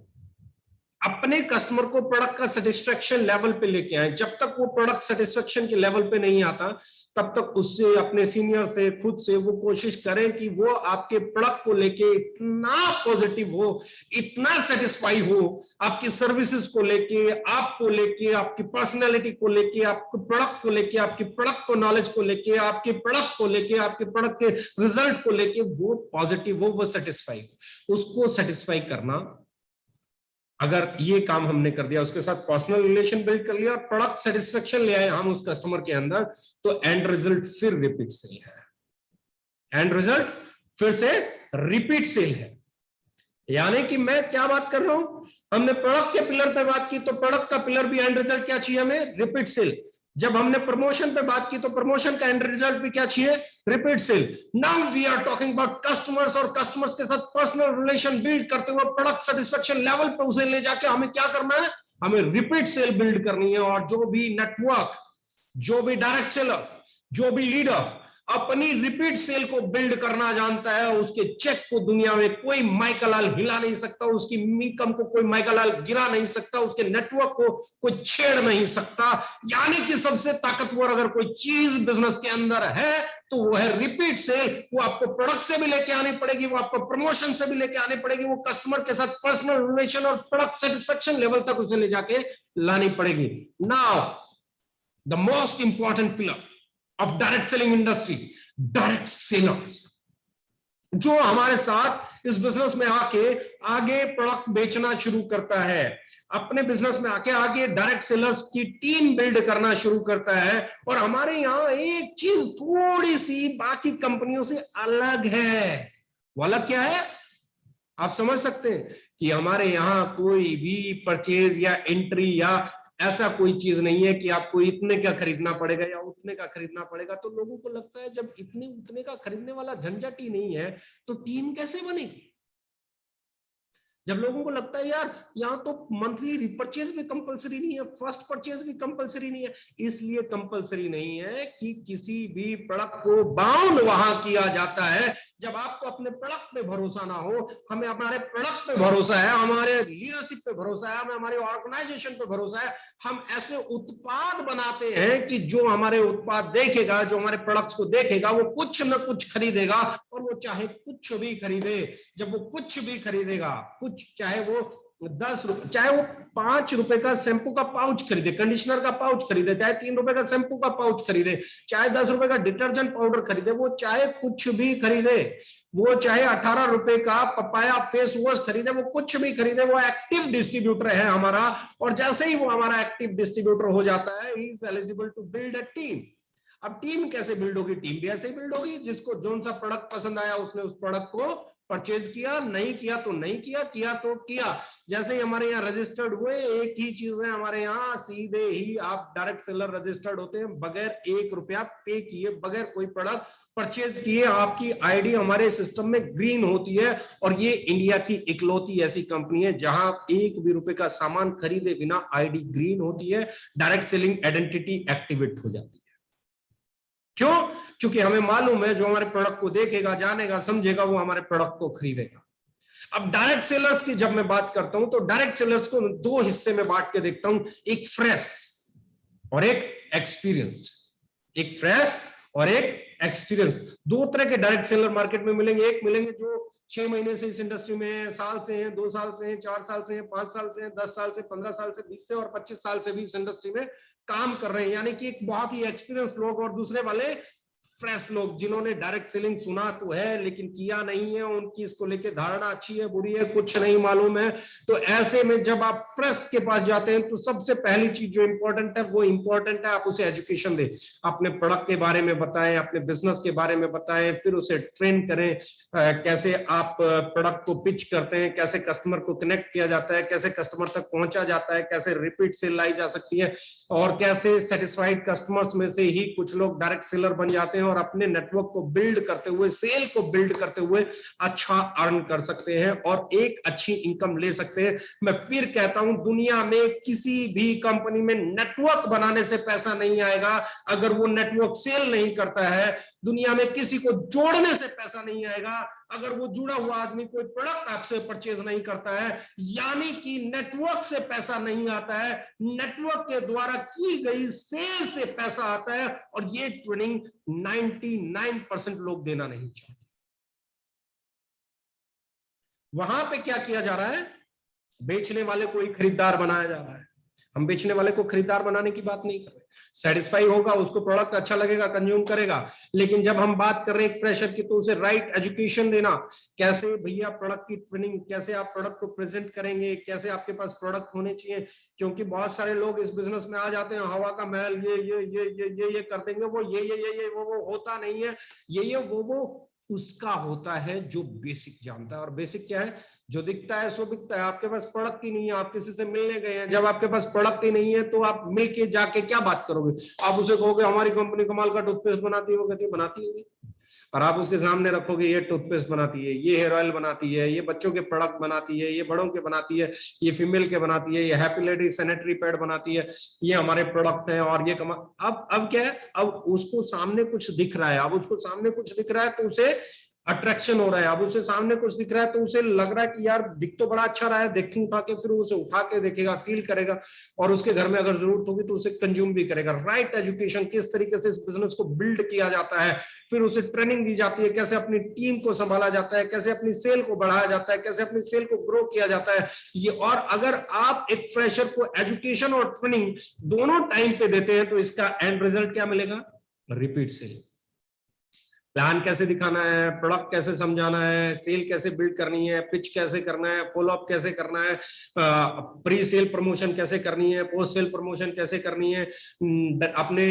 A: अपने कस्टमर को प्रोडक्ट का सेटिस्फेक्शन लेवल पे लेके आए। जब तक वो प्रोडक्ट सेटिस्फेक्शन के लेवल पे नहीं आता तब तक उससे, अपने सीनियर से, खुद से वो कोशिश करें कि वो आपके प्रोडक्ट को लेके इतना पॉजिटिव हो, इतना सेटिस्फाई हो, आपकी सर्विसेज को लेके, आपको लेके, आपकी पर्सनैलिटी को लेके, आपके प्रोडक्ट को लेके, आपकी प्रोडक्ट को नॉलेज को लेके, आपके प्रोडक्ट को लेके, आपके प्रोडक्ट के रिजल्ट को लेके वो पॉजिटिव हो, वो सेटिस्फाई हो। उसको सेटिस्फाई करना, अगर ये काम हमने कर दिया, उसके साथ पर्सनल रिलेशन बिल्ड कर लिया और प्रोडक्ट सेटिस्फेक्शन ले आए हम उस कस्टमर के अंदर, तो एंड रिजल्ट फिर रिपीट सेल है। एंड रिजल्ट फिर से रिपीट सेल है। यानी कि मैं क्या बात कर रहा हूं, हमने प्रोडक्ट के पिलर पे बात की तो प्रोडक्ट का पिलर भी एंड रिजल्ट क्या चाहिए हमें, रिपीट सेल। जब हमने प्रमोशन पे बात की तो प्रमोशन का एंड रिजल्ट भी क्या चाहिए, repeat sale. Now we are talking about customers, और कस्टमर्स के साथ पर्सनल रिलेशन बिल्ड करते हुए प्रोडक्ट सेटिस्फेक्शन लेवल पे उसे ले जाके हमें क्या करना है, हमें रिपीट सेल बिल्ड करनी है। और जो भी नेटवर्क, जो भी डायरेक्ट सेलर, जो भी लीडर अपनी रिपीट सेल को बिल्ड करना जानता है, उसके चेक को दुनिया में कोई माइकलाल हिला नहीं सकता, उसकी इनकम को कोई माइकलाल गिरा नहीं सकता, उसके नेटवर्क को कोई छेड़ नहीं सकता। यानी कि सबसे ताकतवर अगर कोई चीज बिजनेस के अंदर है तो वो है रिपीट सेल। वो आपको प्रोडक्ट से भी लेके आनी पड़ेगी, वो आपको प्रमोशन से भी लेके आनी पड़ेगी, वो कस्टमर के साथ पर्सनल रिलेशन और प्रोडक्ट सेटिस्फेक्शन लेवल तक उसे ले जाके लानी पड़ेगी। Now the most important pillar of direct selling industry, direct seller, जो हमारे साथ इस बिजनेस में आके आगे प्रोडक्ट बेचना शुरू करता है, अपने बिजनेस में आके आगे डायरेक्ट सेलर्स की टीम बिल्ड करना शुरू करता है। और हमारे यहां एक चीज थोड़ी सी बाकी कंपनियों से अलग है। वो अलग क्या है आप समझ सकते हैं कि हमारे यहां कोई भी परचेज या एंट्री या ऐसा कोई चीज नहीं है कि आपको इतने का खरीदना पड़ेगा या उतने का खरीदना पड़ेगा। तो लोगों को लगता है जब इतने उतने का खरीदने वाला झंझट ही नहीं है तो टीम कैसे बनेगी। जब लोगों को लगता है यार यहाँ तो मंथली रिपर्चेज भी कंपलसरी नहीं है, फर्स्ट परचेज भी कंपलसरी नहीं है। इसलिए कंपलसरी नहीं है कि किसी भी प्रोडक्ट को बाउंड वहां किया जाता है जब आपको अपने प्रोडक्ट पे भरोसा ना हो। हमें हमारे प्रोडक्ट पे भरोसा है, हमारे लीडरशिप पे भरोसा है, हमें हमारे ऑर्गेनाइजेशन पे भरोसा है। हम ऐसे उत्पाद बनाते हैं कि जो हमारे उत्पाद देखेगा, जो हमारे प्रोडक्ट्स को देखेगा, वो कुछ न कुछ खरीदेगा, और वो चाहे कुछ भी खरीदे। जब वो कुछ भी खरीदेगा, कुछ चाहे वो 10 रुपए, चाहे वो 5 रुपए का शैम्पू का पाउच खरीदे, कंडीशनर का पाउच खरीदे, चाहे 3 रुपए का शैम्पू का पाउच खरीदे, चाहे 10 रुपए का डिटर्जेंट पाउडर खरीदे, वो चाहे कुछ भी खरीदे, वो चाहे 18 रुपए का पपाया फेस वॉश खरीदे, वो कुछ भी खरीदे, वो एक्टिव डिस्ट्रीब्यूटर है हमारा। और जैसे ही वो हमारा एक्टिव डिस्ट्रीब्यूटर हो जाता है, he is eligible to build a team. अब टीम कैसे बिल्ड होगी, टीम भी ऐसे ही बिल्ड होगी, जिसको जोन सा प्रोडक्ट पसंद आया उसने उस प्रोडक्ट को परचेज किया, नहीं किया तो नहीं किया, किया तो किया। जैसे ही हमारे यहाँ रजिस्टर्ड हुए, एक ही चीज है हमारे यहाँ, सीधे ही आप डायरेक्ट सेलर रजिस्टर्ड होते हैं, बगैर 1 रुपया पे किए, बगैर कोई प्रोडक्ट परचेज किए, आपकी आईडी हमारे सिस्टम में ग्रीन होती है। और ये इंडिया की इकलौती ऐसी कंपनी है जहां 1 भी रुपए का सामान खरीदे बिना आईडी ग्रीन होती है, डायरेक्ट सेलिंग आइडेंटिटी एक्टिवेट हो जाती है। क्यों? क्योंकि हमें मालूम है जो हमारे प्रोडक्ट को देखेगा, जानेगा, समझेगा, वो हमारे प्रोडक्ट को खरीदेगा। अब डायरेक्ट सेलर्स की जब मैं बात करता हूं तो डायरेक्ट सेलर्स को 2 हिस्से में बांट के देखता हूं, एक फ्रेश और एक एक्सपीरियंस्ड। एक फ्रेश और एक एक्सपीरियंस। 2 तरह के डायरेक्ट सेलर मार्केट में मिलेंगे। एक मिलेंगे जो 6 महीने से इस इंडस्ट्री में है, साल से हैं, 2 साल से हैं, 4 साल से हैं, 5 साल से हैं, 10 साल से, 15 साल से, 20 से और 25 साल से भी इस इंडस्ट्री में काम कर रहे हैं, यानी कि एक बहुत ही एक्सपीरियंस लोग। और दूसरे वाले फ्रेश लोग जिन्होंने डायरेक्ट सेलिंग सुना तो है लेकिन किया नहीं है, उनकी इसको लेके धारणा अच्छी है, बुरी है, कुछ नहीं मालूम है। तो ऐसे में जब आप फ्रेश के पास जाते हैं तो सबसे पहली चीज जो इंपॉर्टेंट है वो इंपॉर्टेंट है आप उसे एजुकेशन दें, अपने प्रोडक्ट के बारे में बताएं, अपने बिजनेस के बारे में बताएं, फिर उसे ट्रेन करें, कैसे आप प्रोडक्ट को पिच करते हैं, कैसे कस्टमर को कनेक्ट किया जाता है, कैसे कस्टमर तक पहुंचा जाता है, कैसे रिपीट सेल लाई जा सकती है, और कैसे सेटिस्फाइड कस्टमर्स में से ही कुछ लोग डायरेक्ट सेलर बन जाते हैं और अपने नेटवर्क को बिल्ड करते हुए, सेल को बिल्ड करते हुए अच्छा अर्न कर सकते हैं और एक अच्छी इनकम ले सकते हैं। मैं फिर कहता हूं, दुनिया में किसी भी कंपनी में नेटवर्क बनाने से पैसा नहीं आएगा अगर वो नेटवर्क सेल नहीं करता है। दुनिया में किसी को जोड़ने से पैसा नहीं आएगा अगर वो जुड़ा हुआ आदमी कोई प्रोडक्ट आपसे परचेज नहीं करता है। यानी कि नेटवर्क से पैसा नहीं आता है, नेटवर्क के द्वारा की गई सेल से पैसा आता है। और ये ट्रेनिंग 99% लोग देना नहीं चाहते। वहां पे क्या किया जा रहा है? बेचने वाले को ही खरीदार बनाया जा रहा है। हम बेचने वाले को खरीदार बनाने की बात नहीं कर रहे। सेटिस्फाई होगा, उसको प्रोडक्ट अच्छा लगेगा, कंज्यूम करेगा। लेकिन जब हम बात कर रहे हैं फ्रेशर की तो उसे राइट एजुकेशन देना, कैसे भैया प्रोडक्ट की ट्रेनिंग, कैसे आप प्रोडक्ट को प्रेजेंट करेंगे, कैसे आपके पास प्रोडक्ट होने चाहिए। क्योंकि बहुत सारे लोग इस बिजनेस में आ जाते हैं, हवा का महल, ये कर देंगे, वो ये वो होता नहीं है, ये वो उसका होता है जो बेसिक जानता है। और बेसिक क्या है? जो दिखता है सो बिकता है। आपके पास प्रोडक्ट ही नहीं है, आप किसी से मिलने गए हैं, जब आपके पास प्रोडक्ट ही नहीं है तो आप मिलके जाके क्या बात करोगे? आप उसे कहोगे हमारी कंपनी कमाल का टूथपेस्ट बनाती है, वो कहती है बनाती होगी। और आप उसके सामने रखोगे ये टूथपेस्ट बनाती है, ये हेयर ऑयल बनाती है, ये बच्चों के प्रोडक्ट बनाती है, ये बड़ों के बनाती है, ये फीमेल के बनाती है, ये हैप्पी लेडी सैनिटरी पैड बनाती है, ये हमारे प्रोडक्ट हैं और ये अब क्या है? अब उसको सामने कुछ दिख रहा है, अब उसको सामने कुछ दिख रहा है तो उसे अट्रैक्शन हो रहा है। अब उसे सामने कुछ दिख रहा है तो उसे लग रहा है कि यार दिख तो बड़ा अच्छा रहा है, देखें उठा के, फिर उसे उठा के देखेगा, फील करेगा और उसके घर में अगर जरूरत होगी तो उसे कंज्यूम भी करेगा। राइट एजुकेशन, किस तरीके से इस बिजनेस को बिल्ड किया जाता है, फिर उसे ट्रेनिंग दी जाती है, कैसे अपनी टीम को संभाला जाता है, कैसे अपनी सेल को बढ़ाया जाता है, कैसे अपनी सेल को ग्रो किया जाता है ये। और अगर आप एक फ्रेशर को एजुकेशन और ट्रेनिंग दोनों टाइम पे देते हैं तो इसका एंड रिजल्ट क्या मिलेगा? Repeat cell. प्लान कैसे दिखाना है, प्रोडक्ट कैसे समझाना है, सेल कैसे बिल्ड करनी है, पिच कैसे करना है, फॉलो अप कैसे करना है, प्री सेल प्रमोशन कैसे करनी है, पोस्ट सेल प्रमोशन कैसे करनी है, अपने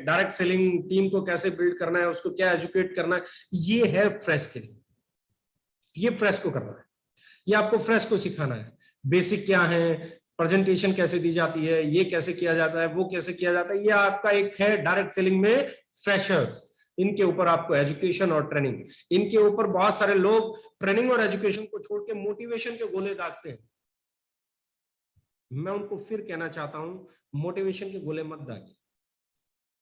A: डायरेक्ट सेलिंग टीम को कैसे बिल्ड करना है, उसको क्या एजुकेट करना है, ये है फ्रेश के लिए। ये फ्रेश को करना है, ये आपको फ्रेश को सिखाना है। बेसिक क्या है, प्रेजेंटेशन कैसे दी जाती है, ये कैसे किया जाता है, वो कैसे किया जाता है, ये आपका एक है डायरेक्ट सेलिंग में फ्रेशर्स। इनके ऊपर आपको एजुकेशन और ट्रेनिंग, इनके ऊपर बहुत सारे लोग ट्रेनिंग और एजुकेशन को छोड़ के मोटिवेशन के गोले दागते हैं। मैं उनको फिर कहना चाहता हूं, मोटिवेशन के गोले मत दागिए,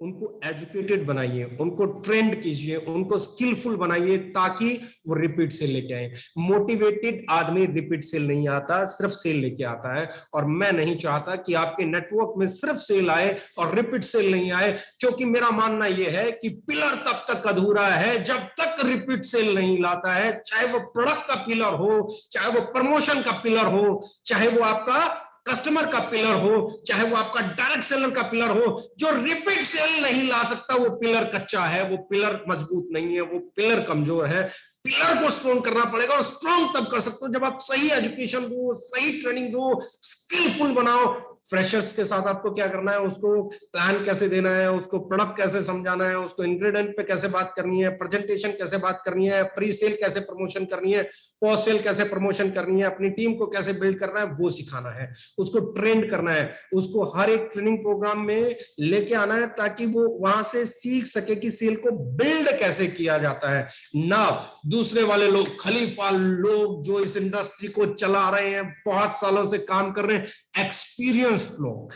A: उनको एजुकेटेड बनाइए, उनको ट्रेंड कीजिए, उनको स्किलफुल बनाइए ताकि वो रिपीट सेल लेके आए। मोटिवेटेड आदमी रिपीट सेल नहीं आता, सिर्फ सेल लेके आता है। और मैं नहीं चाहता कि आपके नेटवर्क में सिर्फ सेल आए और रिपीट सेल नहीं आए, क्योंकि मेरा मानना यह है कि पिलर तब तक अधूरा है जब तक रिपीट सेल नहीं लाता है। चाहे वो प्रोडक्ट का पिलर हो, चाहे वो प्रमोशन का पिलर हो, चाहे वो आपका कस्टमर का पिलर हो, चाहे वो आपका डायरेक्ट सेलर का पिलर हो। जो रिपीट सेल नहीं ला सकता वो पिलर कच्चा है, वो पिलर मजबूत नहीं है, वो पिलर कमजोर है। पिलर को स्ट्रॉन्ग करना पड़ेगा, और स्ट्रॉन्ग तब कर सकते हो जब आप सही एजुकेशन दो, सही ट्रेनिंग दो, स्किलफुल बनाओ। फ्रेशर्स के साथ आपको क्या करना है, उसको प्लान कैसे देना है, उसको प्रोडक्ट कैसे समझाना है, उसको इंग्रेडिएंट पे कैसे बात करनी है, प्रेजेंटेशन कैसे बात करनी है, प्री सेल कैसे प्रमोशन करनी है, पोस्ट सेल कैसे प्रमोशन करनी है, अपनी टीम को कैसे बिल्ड करना है, वो सिखाना है, उसको ट्रेंड करना है, उसको हर एक ट्रेनिंग प्रोग्राम में लेके आना है, ताकि वो वहां से सीख सके कि सेल को बिल्ड कैसे किया जाता है। ना दूसरे वाले लोग, खलीफा लोग जो इस इंडस्ट्री को चला रहे हैं, बहुत सालों से काम कर रहे हैं, एक्सपीरियंस्ड लोग,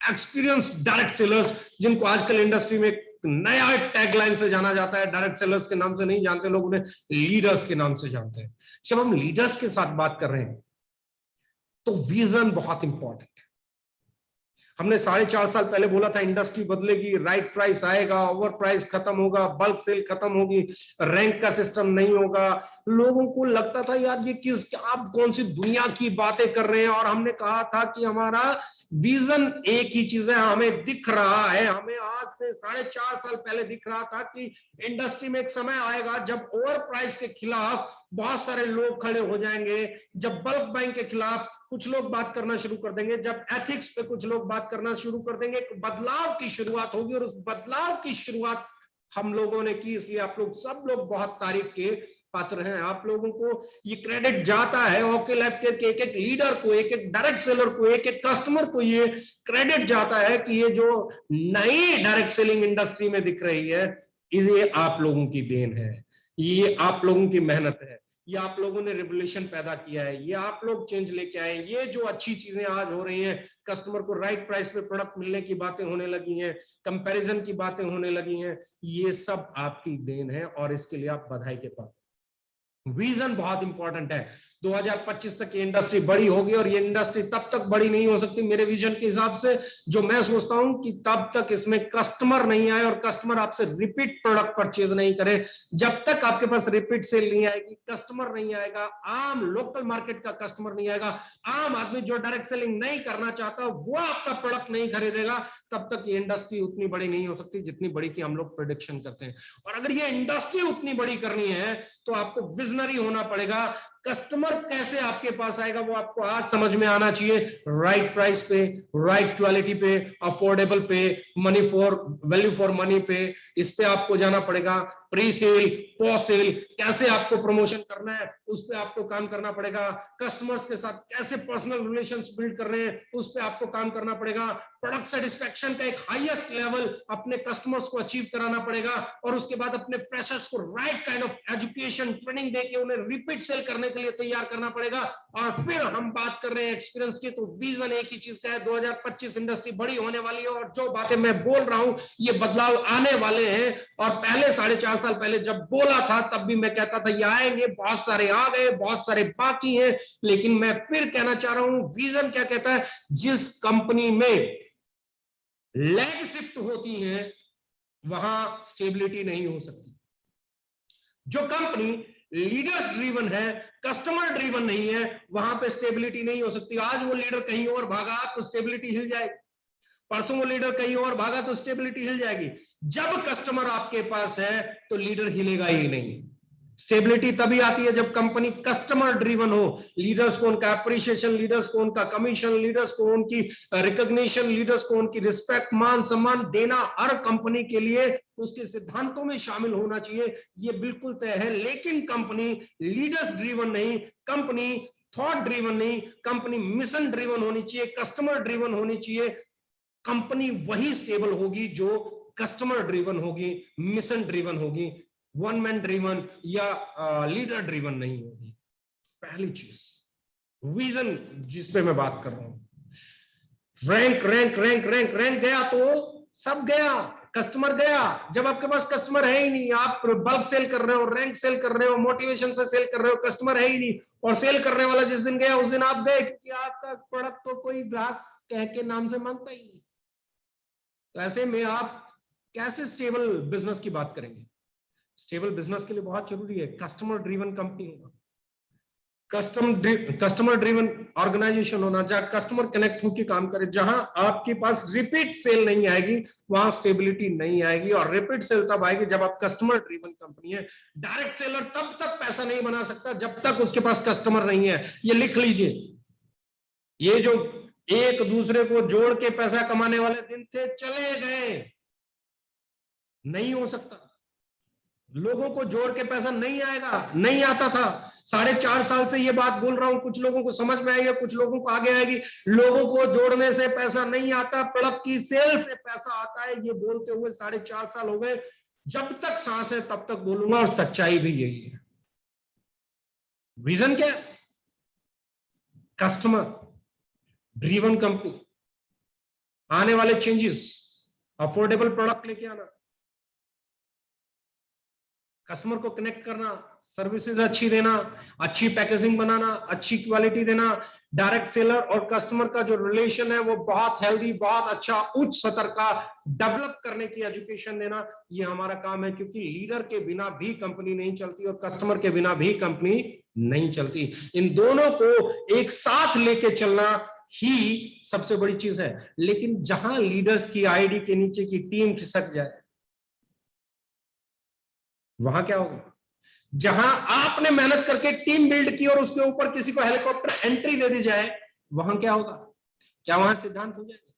A: एक्सपीरियंस डायरेक्ट सेलर्स, जिनको आजकल इंडस्ट्री में नया टैगलाइन से जाना जाता है। डायरेक्ट सेलर्स के नाम से नहीं जानते लोग, उन्हें लीडर्स के नाम से जानते हैं। जब हम लीडर्स के साथ बात कर रहे हैं तो विजन बहुत इंपॉर्टेंट है। हमने 4.5 साल पहले बोला था इंडस्ट्री बदलेगी, राइट प्राइस आएगा, ओवर प्राइस खत्म होगा, बल्क सेल खत्म होगी, रैंक का सिस्टम नहीं होगा। लोगों को लगता था यार ये किस, आप कौन सी दुनिया की बातें कर रहे हैं। और हमने कहा था कि हमारा विजन एक ही चीज है, हमें दिख रहा है, हमें आज से 4.5 साल पहले दिख रहा था कि इंडस्ट्री में एक समय आएगा जब ओवर प्राइस के खिलाफ बहुत सारे लोग खड़े हो जाएंगे, जब बल्क बाइंग के खिलाफ कुछ लोग बात करना शुरू कर देंगे, जब एथिक्स पे कुछ लोग बात करना शुरू कर देंगे, एक बदलाव की शुरुआत होगी। और उस बदलाव की शुरुआत हम लोगों ने की, इसलिए आप लोग सब लोग बहुत तारीफ के पात्र हैं। आप लोगों को ये क्रेडिट जाता है, ओके लैब के एक एक लीडर को, एक एक डायरेक्ट सेलर को, एक एक कस्टमर को ये क्रेडिट जाता है कि ये जो नई डायरेक्ट सेलिंग इंडस्ट्री में दिख रही है, ये आप लोगों की देन है, ये आप लोगों की मेहनत है, ये आप लोगों ने रिवोल्यूशन पैदा किया है, ये आप लोग चेंज लेके आए। ये जो अच्छी चीजें आज हो रही हैं, कस्टमर को राइट प्राइस पे प्रोडक्ट मिलने की बातें होने लगी हैं, कंपैरिजन की बातें होने लगी हैं, ये सब आपकी देन है, और इसके लिए आप बधाई के पात्र। विजन बहुत इंपॉर्टेंट है। 2025 तक ये इंडस्ट्री बड़ी होगी, और ये इंडस्ट्री तब तक बड़ी नहीं हो सकती मेरे विजन के हिसाब से, जो मैं सोचता हूं कि तब तक इसमें कस्टमर नहीं आए और कस्टमर आपसे रिपीट प्रोडक्ट परचेज नहीं करे। जब तक आपके पास रिपीट सेल नहीं आएगी, कस्टमर नहीं आएगा, आम लोकल मार्केट का कस्टमर नहीं आएगा, आम आदमी जो डायरेक्ट सेलिंग नहीं करना चाहता वो आपका प्रोडक्ट नहीं खरीदेगा, तब तक ये इंडस्ट्री उतनी बड़ी नहीं हो सकती जितनी बड़ी की हम लोग प्रेडिक्शन करते हैं। और अगर ये इंडस्ट्री उतनी बड़ी करनी है तो आपको विजनरी होना पड़ेगा। कस्टमर कैसे आपके पास आएगा वो आपको आज समझ में आना चाहिए। राइट प्राइस पे, राइट क्वालिटी पे, अफोर्डेबल पे, money for value for money पे, इस पे आपको जाना पड़ेगा। प्री सेल, पोस्ट सेल, कैसे आपको प्रमोशन करना है उस पे आपको काम करना पड़ेगा। कस्टमर्स के साथ कैसे पर्सनल रिलेशंस बिल्ड करने हैं उस पे आपको काम करना पड़ेगा। प्रोडक्ट सेटिस्फेक्शन का एक हाईएस्ट लेवल अपने कस्टमर्स को अचीव कराना पड़ेगा, और उसके बाद अपने फ्रेशर्स को right kind of education training देके उन्हें रिपीट सेल करने के लिए तैयार करना पड़ेगा। और फिर हम बात कर रहे हैं एक्सपीरियंस की, तो विजन एक ही चीज का है, 2025 इंडस्ट्री बड़ी होने वाली है, और जो बातें मैं बोल रहा हूं ये बदलाव आने वाले हैं। और पहले 4.5 साल पहले जब बोला था तब भी मैं कहता था ये आएंगे, बहुत सारे आ गए, बहुत सारे बाकी हैं। लेकिन मैं फिर कहना चाह रहा हूं, विजन क्या कहता है, जिस कंपनी में लैग शिफ्ट होती है वहां स्टेबिलिटी नहीं हो सकती। जो कंपनी लीडर्स ड्रीवन है, कस्टमर ड्रीवन नहीं है, वहां पे स्टेबिलिटी नहीं हो सकती। आज वो लीडर कहीं और भागा तो स्टेबिलिटी हिल जाएगी, परसों वो लीडर कहीं और भागा तो स्टेबिलिटी हिल जाएगी। जब कस्टमर आपके पास है तो लीडर हिलेगा ही नहीं। स्टेबिलिटी तभी आती है जब कंपनी कस्टमर ड्रिवन हो। लीडर्स को उनका अप्रिशिएशन, लीडर्स को उनका कमीशन, लीडर्स को उनकी रिकॉग्निशन, लीडर्स को उनकी रिस्पेक्ट, मान सम्मान देना हर कंपनी के लिए उसके सिद्धांतों में शामिल होना चाहिए, ये बिल्कुल तय है। लेकिन कंपनी लीडर्स ड्रिवन नहीं, कंपनी थॉट ड्रिवन नहीं, कंपनी मिशन ड्रिवन होनी चाहिए, कस्टमर ड्रिवन होनी चाहिए। कंपनी वही स्टेबल होगी जो कस्टमर ड्रिवन होगी, मिशन ड्रिवन होगी, वन मैन ड्रिवन या लीडर ड्रिवन नहीं होगी। पहली चीज विजन जिस पे मैं बात कर रहा हूं। Rank rank rank rank rank गया तो सब गया, कस्टमर गया। जब आपके पास कस्टमर है ही नहीं, आप बल्क सेल कर रहे हो, रैंक सेल कर रहे हो, मोटिवेशन से सेल कर रहे हो, कस्टमर है ही नहीं, और सेल करने वाला जिस दिन गया उस दिन आप गए, क्योंकि आपका प्रोडक्ट तो कोई ग्राहक कह के नाम से मांगता ही नहीं। तो ऐसे में आप कैसे स्टेबल बिजनेस की बात करेंगे। स्टेबल बिजनेस के लिए बहुत जरूरी है कस्टमर ड्रिवन कंपनी होगा। कस्टमर ड्रिवन ऑर्गेनाइजेशन होना, जहां कस्टमर कनेक्ट होकर काम करे, जहां आपके पास रिपीट सेल नहीं आएगी, वहां स्टेबिलिटी नहीं आएगी। और रिपीट सेल तब आएगी जब आप कस्टमर ड्रिवन कंपनी है। डायरेक्ट सेलर तब तक पैसा नहीं बना सकता जब तक उसके पास कस्टमर नहीं है। ये लिख लीजिए, ये जो एक दूसरे को जोड़ के पैसा कमाने वाले दिन थे, चले गए, नहीं हो सकता। लोगों को जोड़ के पैसा नहीं आएगा, नहीं आता था। 4.5 साल से ये बात बोल रहा हूं, कुछ लोगों को समझ में आएगी, कुछ लोगों को आगे आएगी। लोगों को जोड़ने से पैसा नहीं आता, प्रोडक्ट की सेल से पैसा आता है। ये बोलते हुए 4.5 साल हो गए। जब तक सांस है तब तक बोलूंगा, और सच्चाई भी यही है। विजन क्या? कस्टमर ड्रिवन कंपनी, आने वाले चेंजेस, अफोर्डेबल प्रोडक्ट लेके आना, कस्टमर को कनेक्ट करना, सर्विसेज अच्छी देना, अच्छी पैकेजिंग बनाना, अच्छी क्वालिटी देना, डायरेक्ट सेलर और कस्टमर का जो रिलेशन है वो बहुत हेल्दी, बहुत अच्छा, उच्च स्तर का डेवलप करने की एजुकेशन देना, ये हमारा काम है। क्योंकि लीडर के बिना भी कंपनी नहीं चलती और कस्टमर के बिना भी कंपनी नहीं चलती। इन दोनों को एक साथ लेके चलना ही सबसे बड़ी चीज है। लेकिन जहां लीडर्स की आईडी के नीचे की टीम खिसक जाए, वहां क्या होगा? जहां आपने मेहनत करके टीम बिल्ड की और उसके ऊपर किसी को हेलीकॉप्टर एंट्री दे दी जाए, वहां क्या होगा? क्या वहां सिद्धांत हो जाएगा?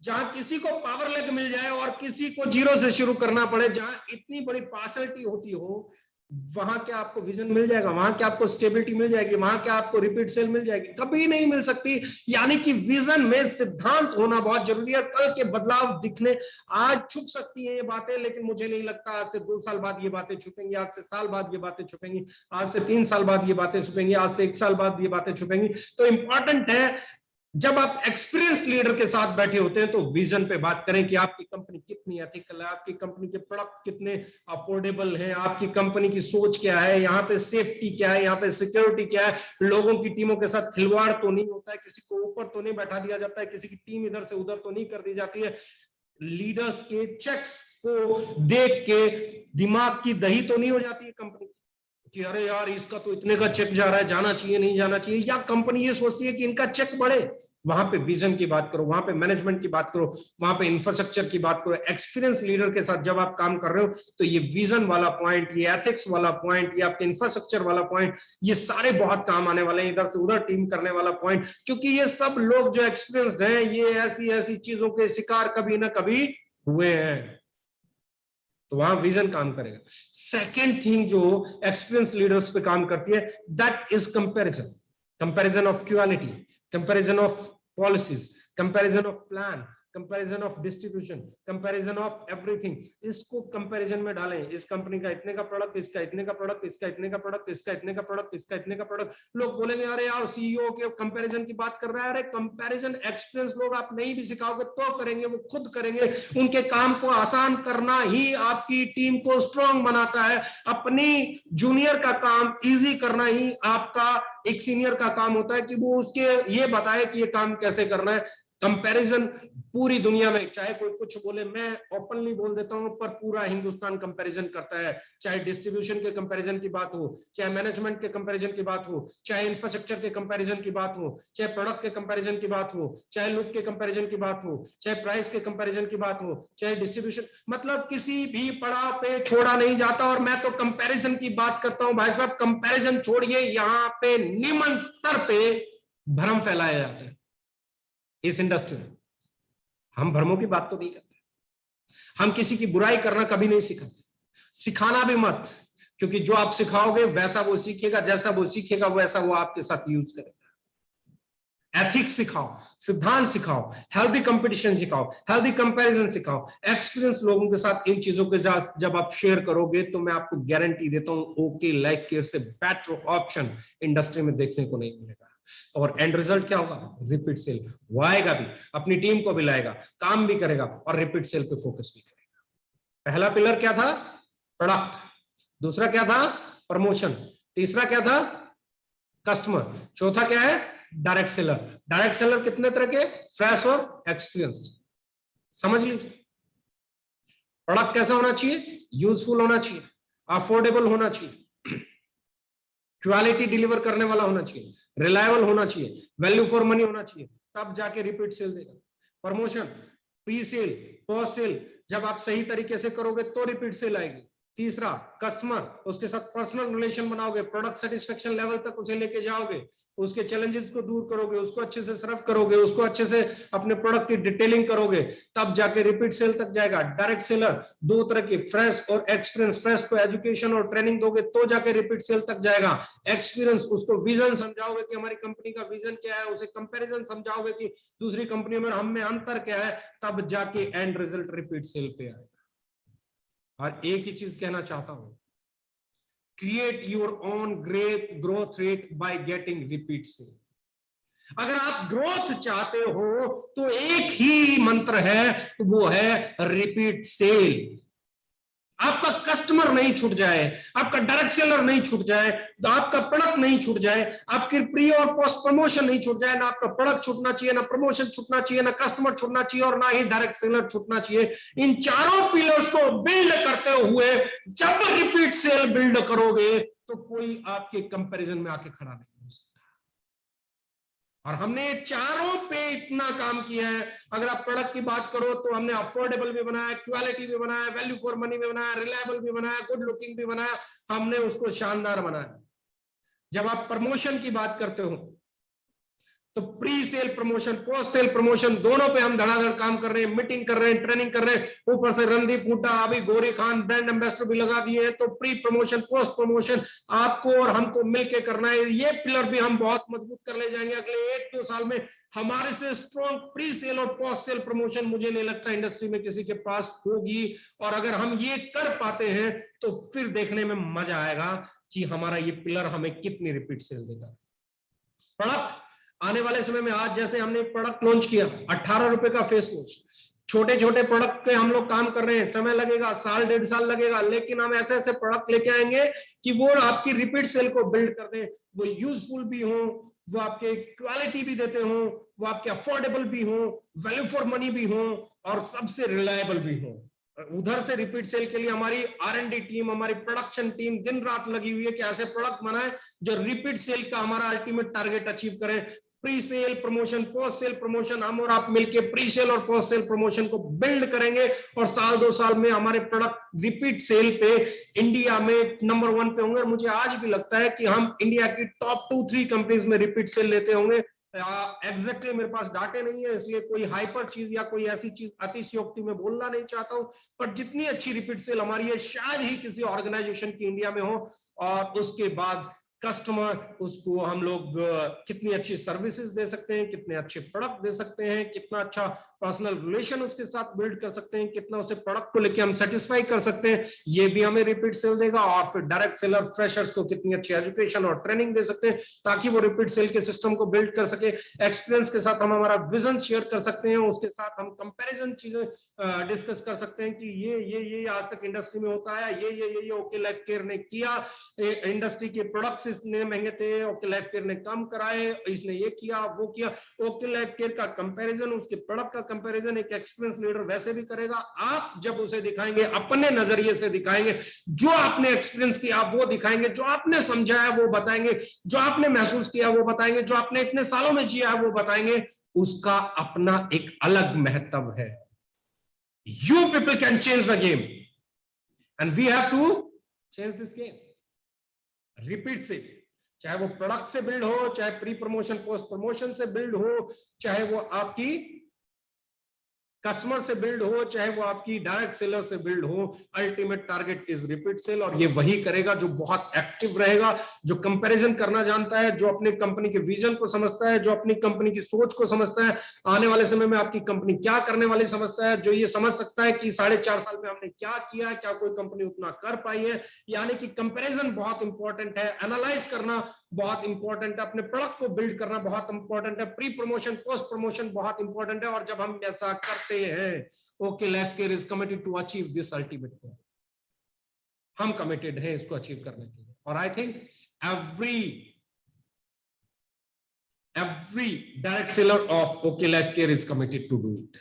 A: जहां किसी को पावर लेग मिल जाए और किसी को जीरो से शुरू करना पड़े, जहां इतनी बड़ी पार्शलिटी होती हो, वहां क्या आपको विजन मिल जाएगा? वहां क्या आपको स्टेबिलिटी मिल जाएगी? वहां क्या आपको रिपीट सेल मिल जाएगी? कभी नहीं मिल सकती। यानी कि विजन में सिद्धांत होना बहुत जरूरी है। कल के बदलाव दिखने आज छुप सकती हैं ये बातें, लेकिन मुझे नहीं लगता आज से 2 साल बाद ये बातें छुपेंगी, आज से साल बाद ये बातें छुपेंगी, आज से 3 साल बाद ये बातें छुपेंगी, आज से 1 साल बाद ये बातें छुपेंगी। तो इंपॉर्टेंट है, जब आप एक्सपीरियंस लीडर के साथ बैठे होते हैं तो विजन पे बात करें कि आपकी कंपनी कितनी एथिकल है, आपकी कंपनी के प्रोडक्ट कितने अफोर्डेबल हैं, आपकी कंपनी की सोच क्या है, यहाँ पे सेफ्टी क्या है, यहाँ पे सिक्योरिटी क्या है, लोगों की टीमों के साथ खिलवाड़ तो नहीं होता है, किसी को ऊपर तो नहीं बैठा दिया जाता है, किसी की टीम इधर से उधर तो नहीं कर दी जाती है, लीडर्स के चेक्स को देख के दिमाग की दही तो नहीं हो जाती है कंपनी कि अरे यार इसका तो इतने का चेक जा रहा है, जाना चाहिए नहीं जाना चाहिए, या कंपनी ये सोचती है कि इनका चेक बढ़े। वहां पे विजन की बात करो, वहां पे मैनेजमेंट की बात करो, वहां पे इंफ्रास्ट्रक्चर की बात करो। एक्सपीरियंस लीडर के साथ जब आप काम कर रहे हो तो ये विजन वाला पॉइंट, ये एथिक्स वाला पॉइंट, ये आपके इंफ्रास्ट्रक्चर वाला पॉइंट, ये सारे बहुत काम आने वाले हैं। इधर से उधर टीम करने वाला पॉइंट, क्योंकि ये सब लोग जो एक्सपीरियंस्ड हैं, ये ऐसी ऐसी चीजों के शिकार कभी ना कभी हुए हैं, तो वहां विजन काम करेगा। सेकेंड थिंग जो एक्सपीरियंस लीडर्स पे काम करती है, that is comparison. Comparison of quality, comparison of policies, comparison of plan, comparison of distribution, comparison of everything. इसको कंपैरिजन में डालें, इस कंपनी का इतने का प्रोडक्ट, इसका इतने का प्रोडक्ट, इसका इतने का प्रोडक्ट, इसका इतने का प्रोडक्ट, इसका इतने का प्रोडक्ट। लोग बोलेंगे अरे यार सीईओ के कंपैरिजन की बात कर रहा है। अरे कंपैरिजन एक्सपीरियंस लोग आप नहीं भी सिखाओगे तो करेंगे, वो खुद करेंगे। उनके काम को आसान करना ही आपकी टीम को स्ट्रांग बनाता है। अपनी जूनियर का काम इजी करना ही आपका एक सीनियर का काम होता है कि वो उसके ये बताए कि ये काम कैसे करना है। कंपैरिजन पूरी दुनिया में, चाहे कोई कुछ बोले, मैं ओपनली बोल देता हूं, पर पूरा हिंदुस्तान कंपैरिजन करता है। चाहे डिस्ट्रीब्यूशन के कंपैरिजन की बात हो, चाहे मैनेजमेंट के कंपैरिजन की बात हो, चाहे इंफ्रास्ट्रक्चर के कंपैरिजन की बात हो, चाहे प्रोडक्ट के कंपैरिजन की बात हो, चाहे लुक के कंपैरिजन की बात हो, चाहे प्राइस के कंपैरिजन की बात हो, चाहे डिस्ट्रीब्यूशन, मतलब किसी भी पड़ाव पे छोड़ा नहीं जाता। और मैं तो कंपैरिजन की बात करता हूं भाई साहब, कंपैरिजन छोड़िए, यहां पे निम्न स्तर पे भ्रम फैलाए जाते हैं इस इंडस्ट्री में। हम भ्रमों की बात तो नहीं करते, हम किसी की बुराई करना कभी नहीं सिखाते, सिखाना भी मत, क्योंकि जो आप सिखाओगे वैसा वो सीखेगा, जैसा वो सीखेगा वैसा वो आपके साथ यूज करेगा। एथिक्स सिखाओ, सिद्धांत सिखाओ, हेल्दी कंपटीशन सिखाओ, हेल्दी कंपैरिजन सिखाओ। एक्सपीरियंस लोगों के साथ इन चीजों के साथ जब आप शेयर करोगे तो मैं आपको गारंटी देता हूं, ओके लाइक केयर से बेटर ऑप्शन इंडस्ट्री में देखने को नहीं मिलेगा। और एंड रिजल्ट क्या होगा? Repeat sale. वो आएगा भी, अपनी टीम को भी लाएगा, काम भी करेगा और रिपीट सेल पे फोकस भी करेगा। पहला पिलर क्या था? प्रोडक्ट। दूसरा क्या था? प्रमोशन। तीसरा क्या था? कस्टमर। चौथा क्या है? Direct seller. डायरेक्ट सेलर कितने तरह के? फ्रेश और एक्सपीरियंस्ड। समझ लीजिए, प्रोडक्ट कैसा होना चाहिए? यूजफुल होना चाहिए, अफोर्डेबल होना चाहिए, क्वालिटी डिलीवर करने वाला होना चाहिए, रिलायबल होना चाहिए, वैल्यू फॉर मनी होना चाहिए, तब जाके रिपीट सेल देगा। Promotion, pre sale, post sale जब आप सही तरीके से करोगे तो रिपीट सेल आएगी। तीसरा, कस्टमर, उसके साथ पर्सनल रिलेशन बनाओगे, प्रोडक्ट सेटिस्फेक्शन लेवल तक उसे लेके जाओगे, उसके चैलेंजेस को दूर करोगे, उसको अच्छे से सर्व करोगे, उसको अच्छे से अपने प्रोडक्ट की डिटेलिंग करोगे, तब जाके रिपीट सेल तक जाएगा। डायरेक्ट सेलर दो तरह की, फ्रेश और एक्सपीरियंस। फ्रेश को एजुकेशन और ट्रेनिंग दोगे तो जाके रिपीट सेल तक जाएगा। एक्सपीरियंस, उसको विजन समझाओगे कि हमारी कंपनी का विजन क्या है, उसे कंपैरिजन समझाओगे कि दूसरी कंपनियों में हम में अंतर क्या है, तब जाके एंड रिजल्ट रिपीट सेल पे आएगा। और एक ही चीज कहना चाहता हूं, create your own growth rate by getting repeat sale. अगर आप ग्रोथ चाहते हो तो एक ही मंत्र है, वो है रिपीट सेल। आपका कस्टमर नहीं छूट जाए, आपका डायरेक्ट सेलर नहीं छूट जाए, तो आपका प्रोडक्ट नहीं छूट जाए, आपकी प्री और पोस्ट प्रमोशन नहीं छूट जाए, ना आपका प्रोडक्ट छूटना चाहिए, ना प्रमोशन छूटना चाहिए, ना कस्टमर छूटना चाहिए, और ना ही डायरेक्ट सेलर छूटना चाहिए। इन चारों पिलर्स को बिल्ड करते हुए जब रिपीट सेल बिल्ड करोगे तो कोई आपके कंपैरिजन में आके खड़ा नहीं हो सकता। और हमने चारों पे इतना काम किया है। अगर आप प्रोडक्ट की बात करो तो हमने अफोर्डेबल भी बनाया, क्वालिटी भी बनाया, वैल्यू फॉर मनी भी बनाया, रिलायबल भी बनाया, गुड लुकिंग भी बनाया, हमने उसको शानदार बनाया। जब आप प्रमोशन की बात करते हो तो pre sale promotion, post sale promotion, दोनों पे हम धड़ाधड़ काम कर रहे हैं, मीटिंग कर रहे हैं, ट्रेनिंग कर रहे हैं। ऊपर से रणदीप हुड्डा, अभी गौरी खान ब्रांड एम्बेसडर भी लगा दिए हैं। तो प्री प्रमोशन, पोस्ट प्रमोशन आपको और हमको मिलकर करना है। ये पिलर भी हम बहुत मजबूत कर ले जाएंगे अगले 1-2 साल में। हमारे से स्ट्रॉन्ग प्री सेल और पोस्ट सेल प्रमोशन मुझे नहीं लगता इंडस्ट्री में किसी के पास होगी। और अगर हम ये कर पाते हैं तो फिर देखने में मजा आएगा कि हमारा ये पिलर हमें कितनी रिपीट सेल देगा। प्रोडक्ट आने वाले समय में, आज जैसे हमने एक प्रोडक्ट लॉन्च किया 18 रुपए का फेस वॉश, छोटे छोटे प्रोडक्ट पे हम लोग काम कर रहे हैं, समय लगेगा, साल 1.5 साल लगेगा, लेकिन हम ऐसे ऐसे प्रोडक्ट लेके आएंगे कि वो आपकी रिपीट सेल को बिल्ड कर दें, वो यूजफुल भी हो, वो आपके क्वालिटी भी देते हो, वो आपके अफोर्डेबल भी हो, वैल्यू फॉर मनी भी हो, और सबसे रिलायबल भी हो। उधर से रिपीट सेल के लिए हमारी R&D टीम, हमारी प्रोडक्शन टीम दिन रात लगी हुई है कि ऐसे प्रोडक्ट बनाए जो रिपीट सेल का हमारा अल्टीमेट टारगेट अचीव करें। Pre sale promotion, post sale promotion, हम और आप मिलके प्री सेल और पोस्ट सेल प्रमोशन को बिल्ड करेंगे, और साल 2 साल में हमारे प्रोडक्ट रिपीट सेल पे इंडिया में नंबर 1 पे होंगे। मुझे आज भी लगता है कि हम इंडिया की टॉप 2-3 कंपनीज में रिपीट सेल लेते होंगे। एग्जैक्टली मेरे पास डाटे नहीं है, इसलिए कोई हाइपर चीज या कोई ऐसी चीज अतिशयोक्ति में बोलना नहीं चाहता हूं, पर जितनी अच्छी रिपीट सेल हमारी है शायद ही किसी ऑर्गेनाइजेशन की इंडिया में हो। और उसके बाद कस्टमर, उसको हम लोग कितनी अच्छी सर्विसेज दे सकते हैं, कितने अच्छे प्रोडक्ट दे सकते हैं, कितना अच्छा पर्सनल रिलेशन उसके साथ बिल्ड कर सकते हैं, कितना उसे प्रोडक्ट को लेके हम सेटिस्फाई कर सकते हैं, ये भी हमें रिपीट सेल देगा। और फिर डायरेक्ट सेलर फ्रेशर्स को कितनी अच्छी एजुकेशन और ट्रेनिंग दे सकते हैं ताकि वो रिपीट सेल के सिस्टम को बिल्ड कर सके। एक्सपीरियंस के साथ हम हमारा विजन शेयर कर सकते हैं, उसके साथ हम कंपैरिजन चीजें डिस्कस कर सकते हैं कि ये आज तक इंडस्ट्री में होता है, ये ओके लाइफ केयर ने किया, इंडस्ट्री के प्रोडक्ट्स इतने महंगे थे, ओके लाइफ केयर ने कम कराए, इसने ये किया वो किया। ओके लाइफ केयर का कंपैरिजन, उसके प्रोडक्ट का कंपैरिजन एक एक्सपीरियंस लीडर वैसे भी करेगा। आप जब उसे दिखाएंगे, अपने नजरिए से दिखाएंगे, जो आपने एक्सपीरियंस किया आप वो दिखाएंगे, जो आपने समझा है वो बताएंगे, जो आपने महसूस किया वो बताएंगे, जो आपने इतने सालों में जिया है वो बताएंगे। उसका अपना एक अलग महत्व है। You people can change the game and we have to change this game. Repeat से, चाहे वो प्रोडक्ट से बिल्ड हो, चाहे प्री प्रमोशन पोस्ट प्रमोशन से बिल्ड हो, चाहे वो आपकी कस्टमर से बिल्ड हो, चाहे वो आपकी डायरेक्ट सेलर से बिल्ड हो, ultimate target is repeat sale. और ये वही करेगा जो बहुत एक्टिव रहेगा, जो कंपैरिजन करना जानता है, जो अपनी कंपनी के विजन को समझता है, जो अपनी कंपनी की सोच को समझता है, आने वाले समय में आपकी कंपनी क्या करने वाली समझता है, जो ये समझ सकता है कि 4.5 साल में हमने क्या किया है, क्या कोई कंपनी उतना कर पाई है। यानी कि कंपैरिजन बहुत इंपॉर्टेंट है, एनालाइज करना बहुत इंपॉर्टेंट है, अपने प्रोडक्ट को बिल्ड करना बहुत इंपॉर्टेंट है, प्री प्रमोशन पोस्ट प्रमोशन बहुत इंपॉर्टेंट है। और जब हम ऐसा करते हैं, okay life care is committed to achieve this ultimate goal. हम कमिटेड हैं इसको अचीव करने के लिए। और I think every direct seller of OK Life Care is committed to do it.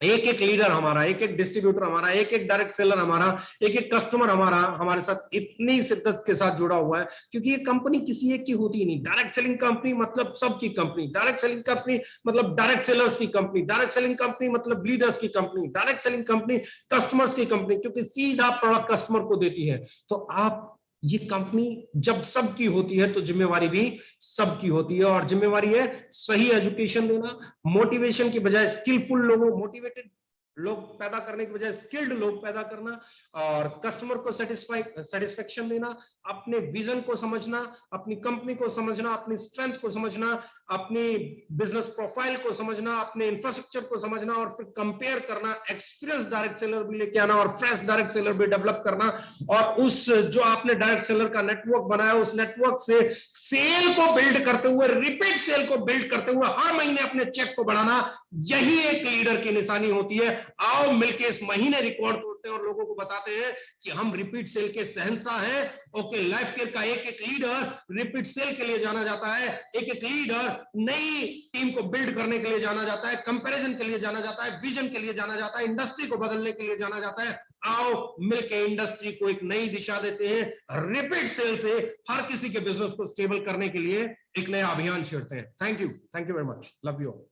A: एक एक लीडर हमारा, एक एक डिस्ट्रीब्यूटर हमारा, एक एक डायरेक्ट सेलर हमारा, एक एक कस्टमर हमारा हमारे साथ इतनी शिद्दत के साथ जुड़ा हुआ है, क्योंकि ये कंपनी किसी एक की होती नहीं। डायरेक्ट सेलिंग कंपनी मतलब सबकी कंपनी, डायरेक्ट सेलिंग कंपनी मतलब डायरेक्ट सेलर्स की कंपनी, डायरेक्ट सेलिंग कंपनी मतलब लीडर्स की company, direct selling company customers की कंपनी, क्योंकि सीधा प्रोडक्ट कस्टमर को देती है। तो आप ये कंपनी जब सबकी होती है तो जिम्मेवारी भी सबकी होती है, और जिम्मेवारी है सही एजुकेशन देना, मोटिवेशन की बजाय स्किलफुल लोगों, मोटिवेटेड लोग पैदा करने की बजाय स्किल्ड लोग पैदा करना, और कस्टमर को सेटिस्फेक्शन देना, अपने विजन को समझना, अपनी कंपनी को समझना, अपनी स्ट्रेंथ को समझना, अपनी बिजनेस प्रोफाइल को समझना, अपने इंफ्रास्ट्रक्चर को समझना, और फिर कंपेयर करना, एक्सपीरियंस डायरेक्ट सेलर भी लेके आना, और फ्रेश डायरेक्ट सेलर भी डेवलप करना, और उस जो आपने डायरेक्ट सेलर का नेटवर्क बनाया उस नेटवर्क से सेल को बिल्ड करते हुए, रिपीट सेल को बिल्ड करते हुए हर महीने अपने चेक को बढ़ाना, यही एक लीडर की निशानी होती है। आओ मिलके इस महीने रिकॉर्ड तोड़ते हैं और लोगों को बताते हैं कि हम रिपीट सेल के शहंशाह हैं। ओके, लाइफ केयर का एक एक लीडर रिपीट सेल के लिए जाना जाता है, एक एक लीडर नई टीम को बिल्ड करने के लिए जाना जाता है, कंपैरिजन के लिए जाना जाता है, विजन के लिए जाना जाता है, इंडस्ट्री को बदलने के लिए जाना जाता है। आओ मिलके इंडस्ट्री को एक नई दिशा देते हैं, रिपीट सेल से हर किसी के बिजनेस को स्टेबल करने के लिए एक नया अभियान छेड़ते हैं। Thank you very much, love you.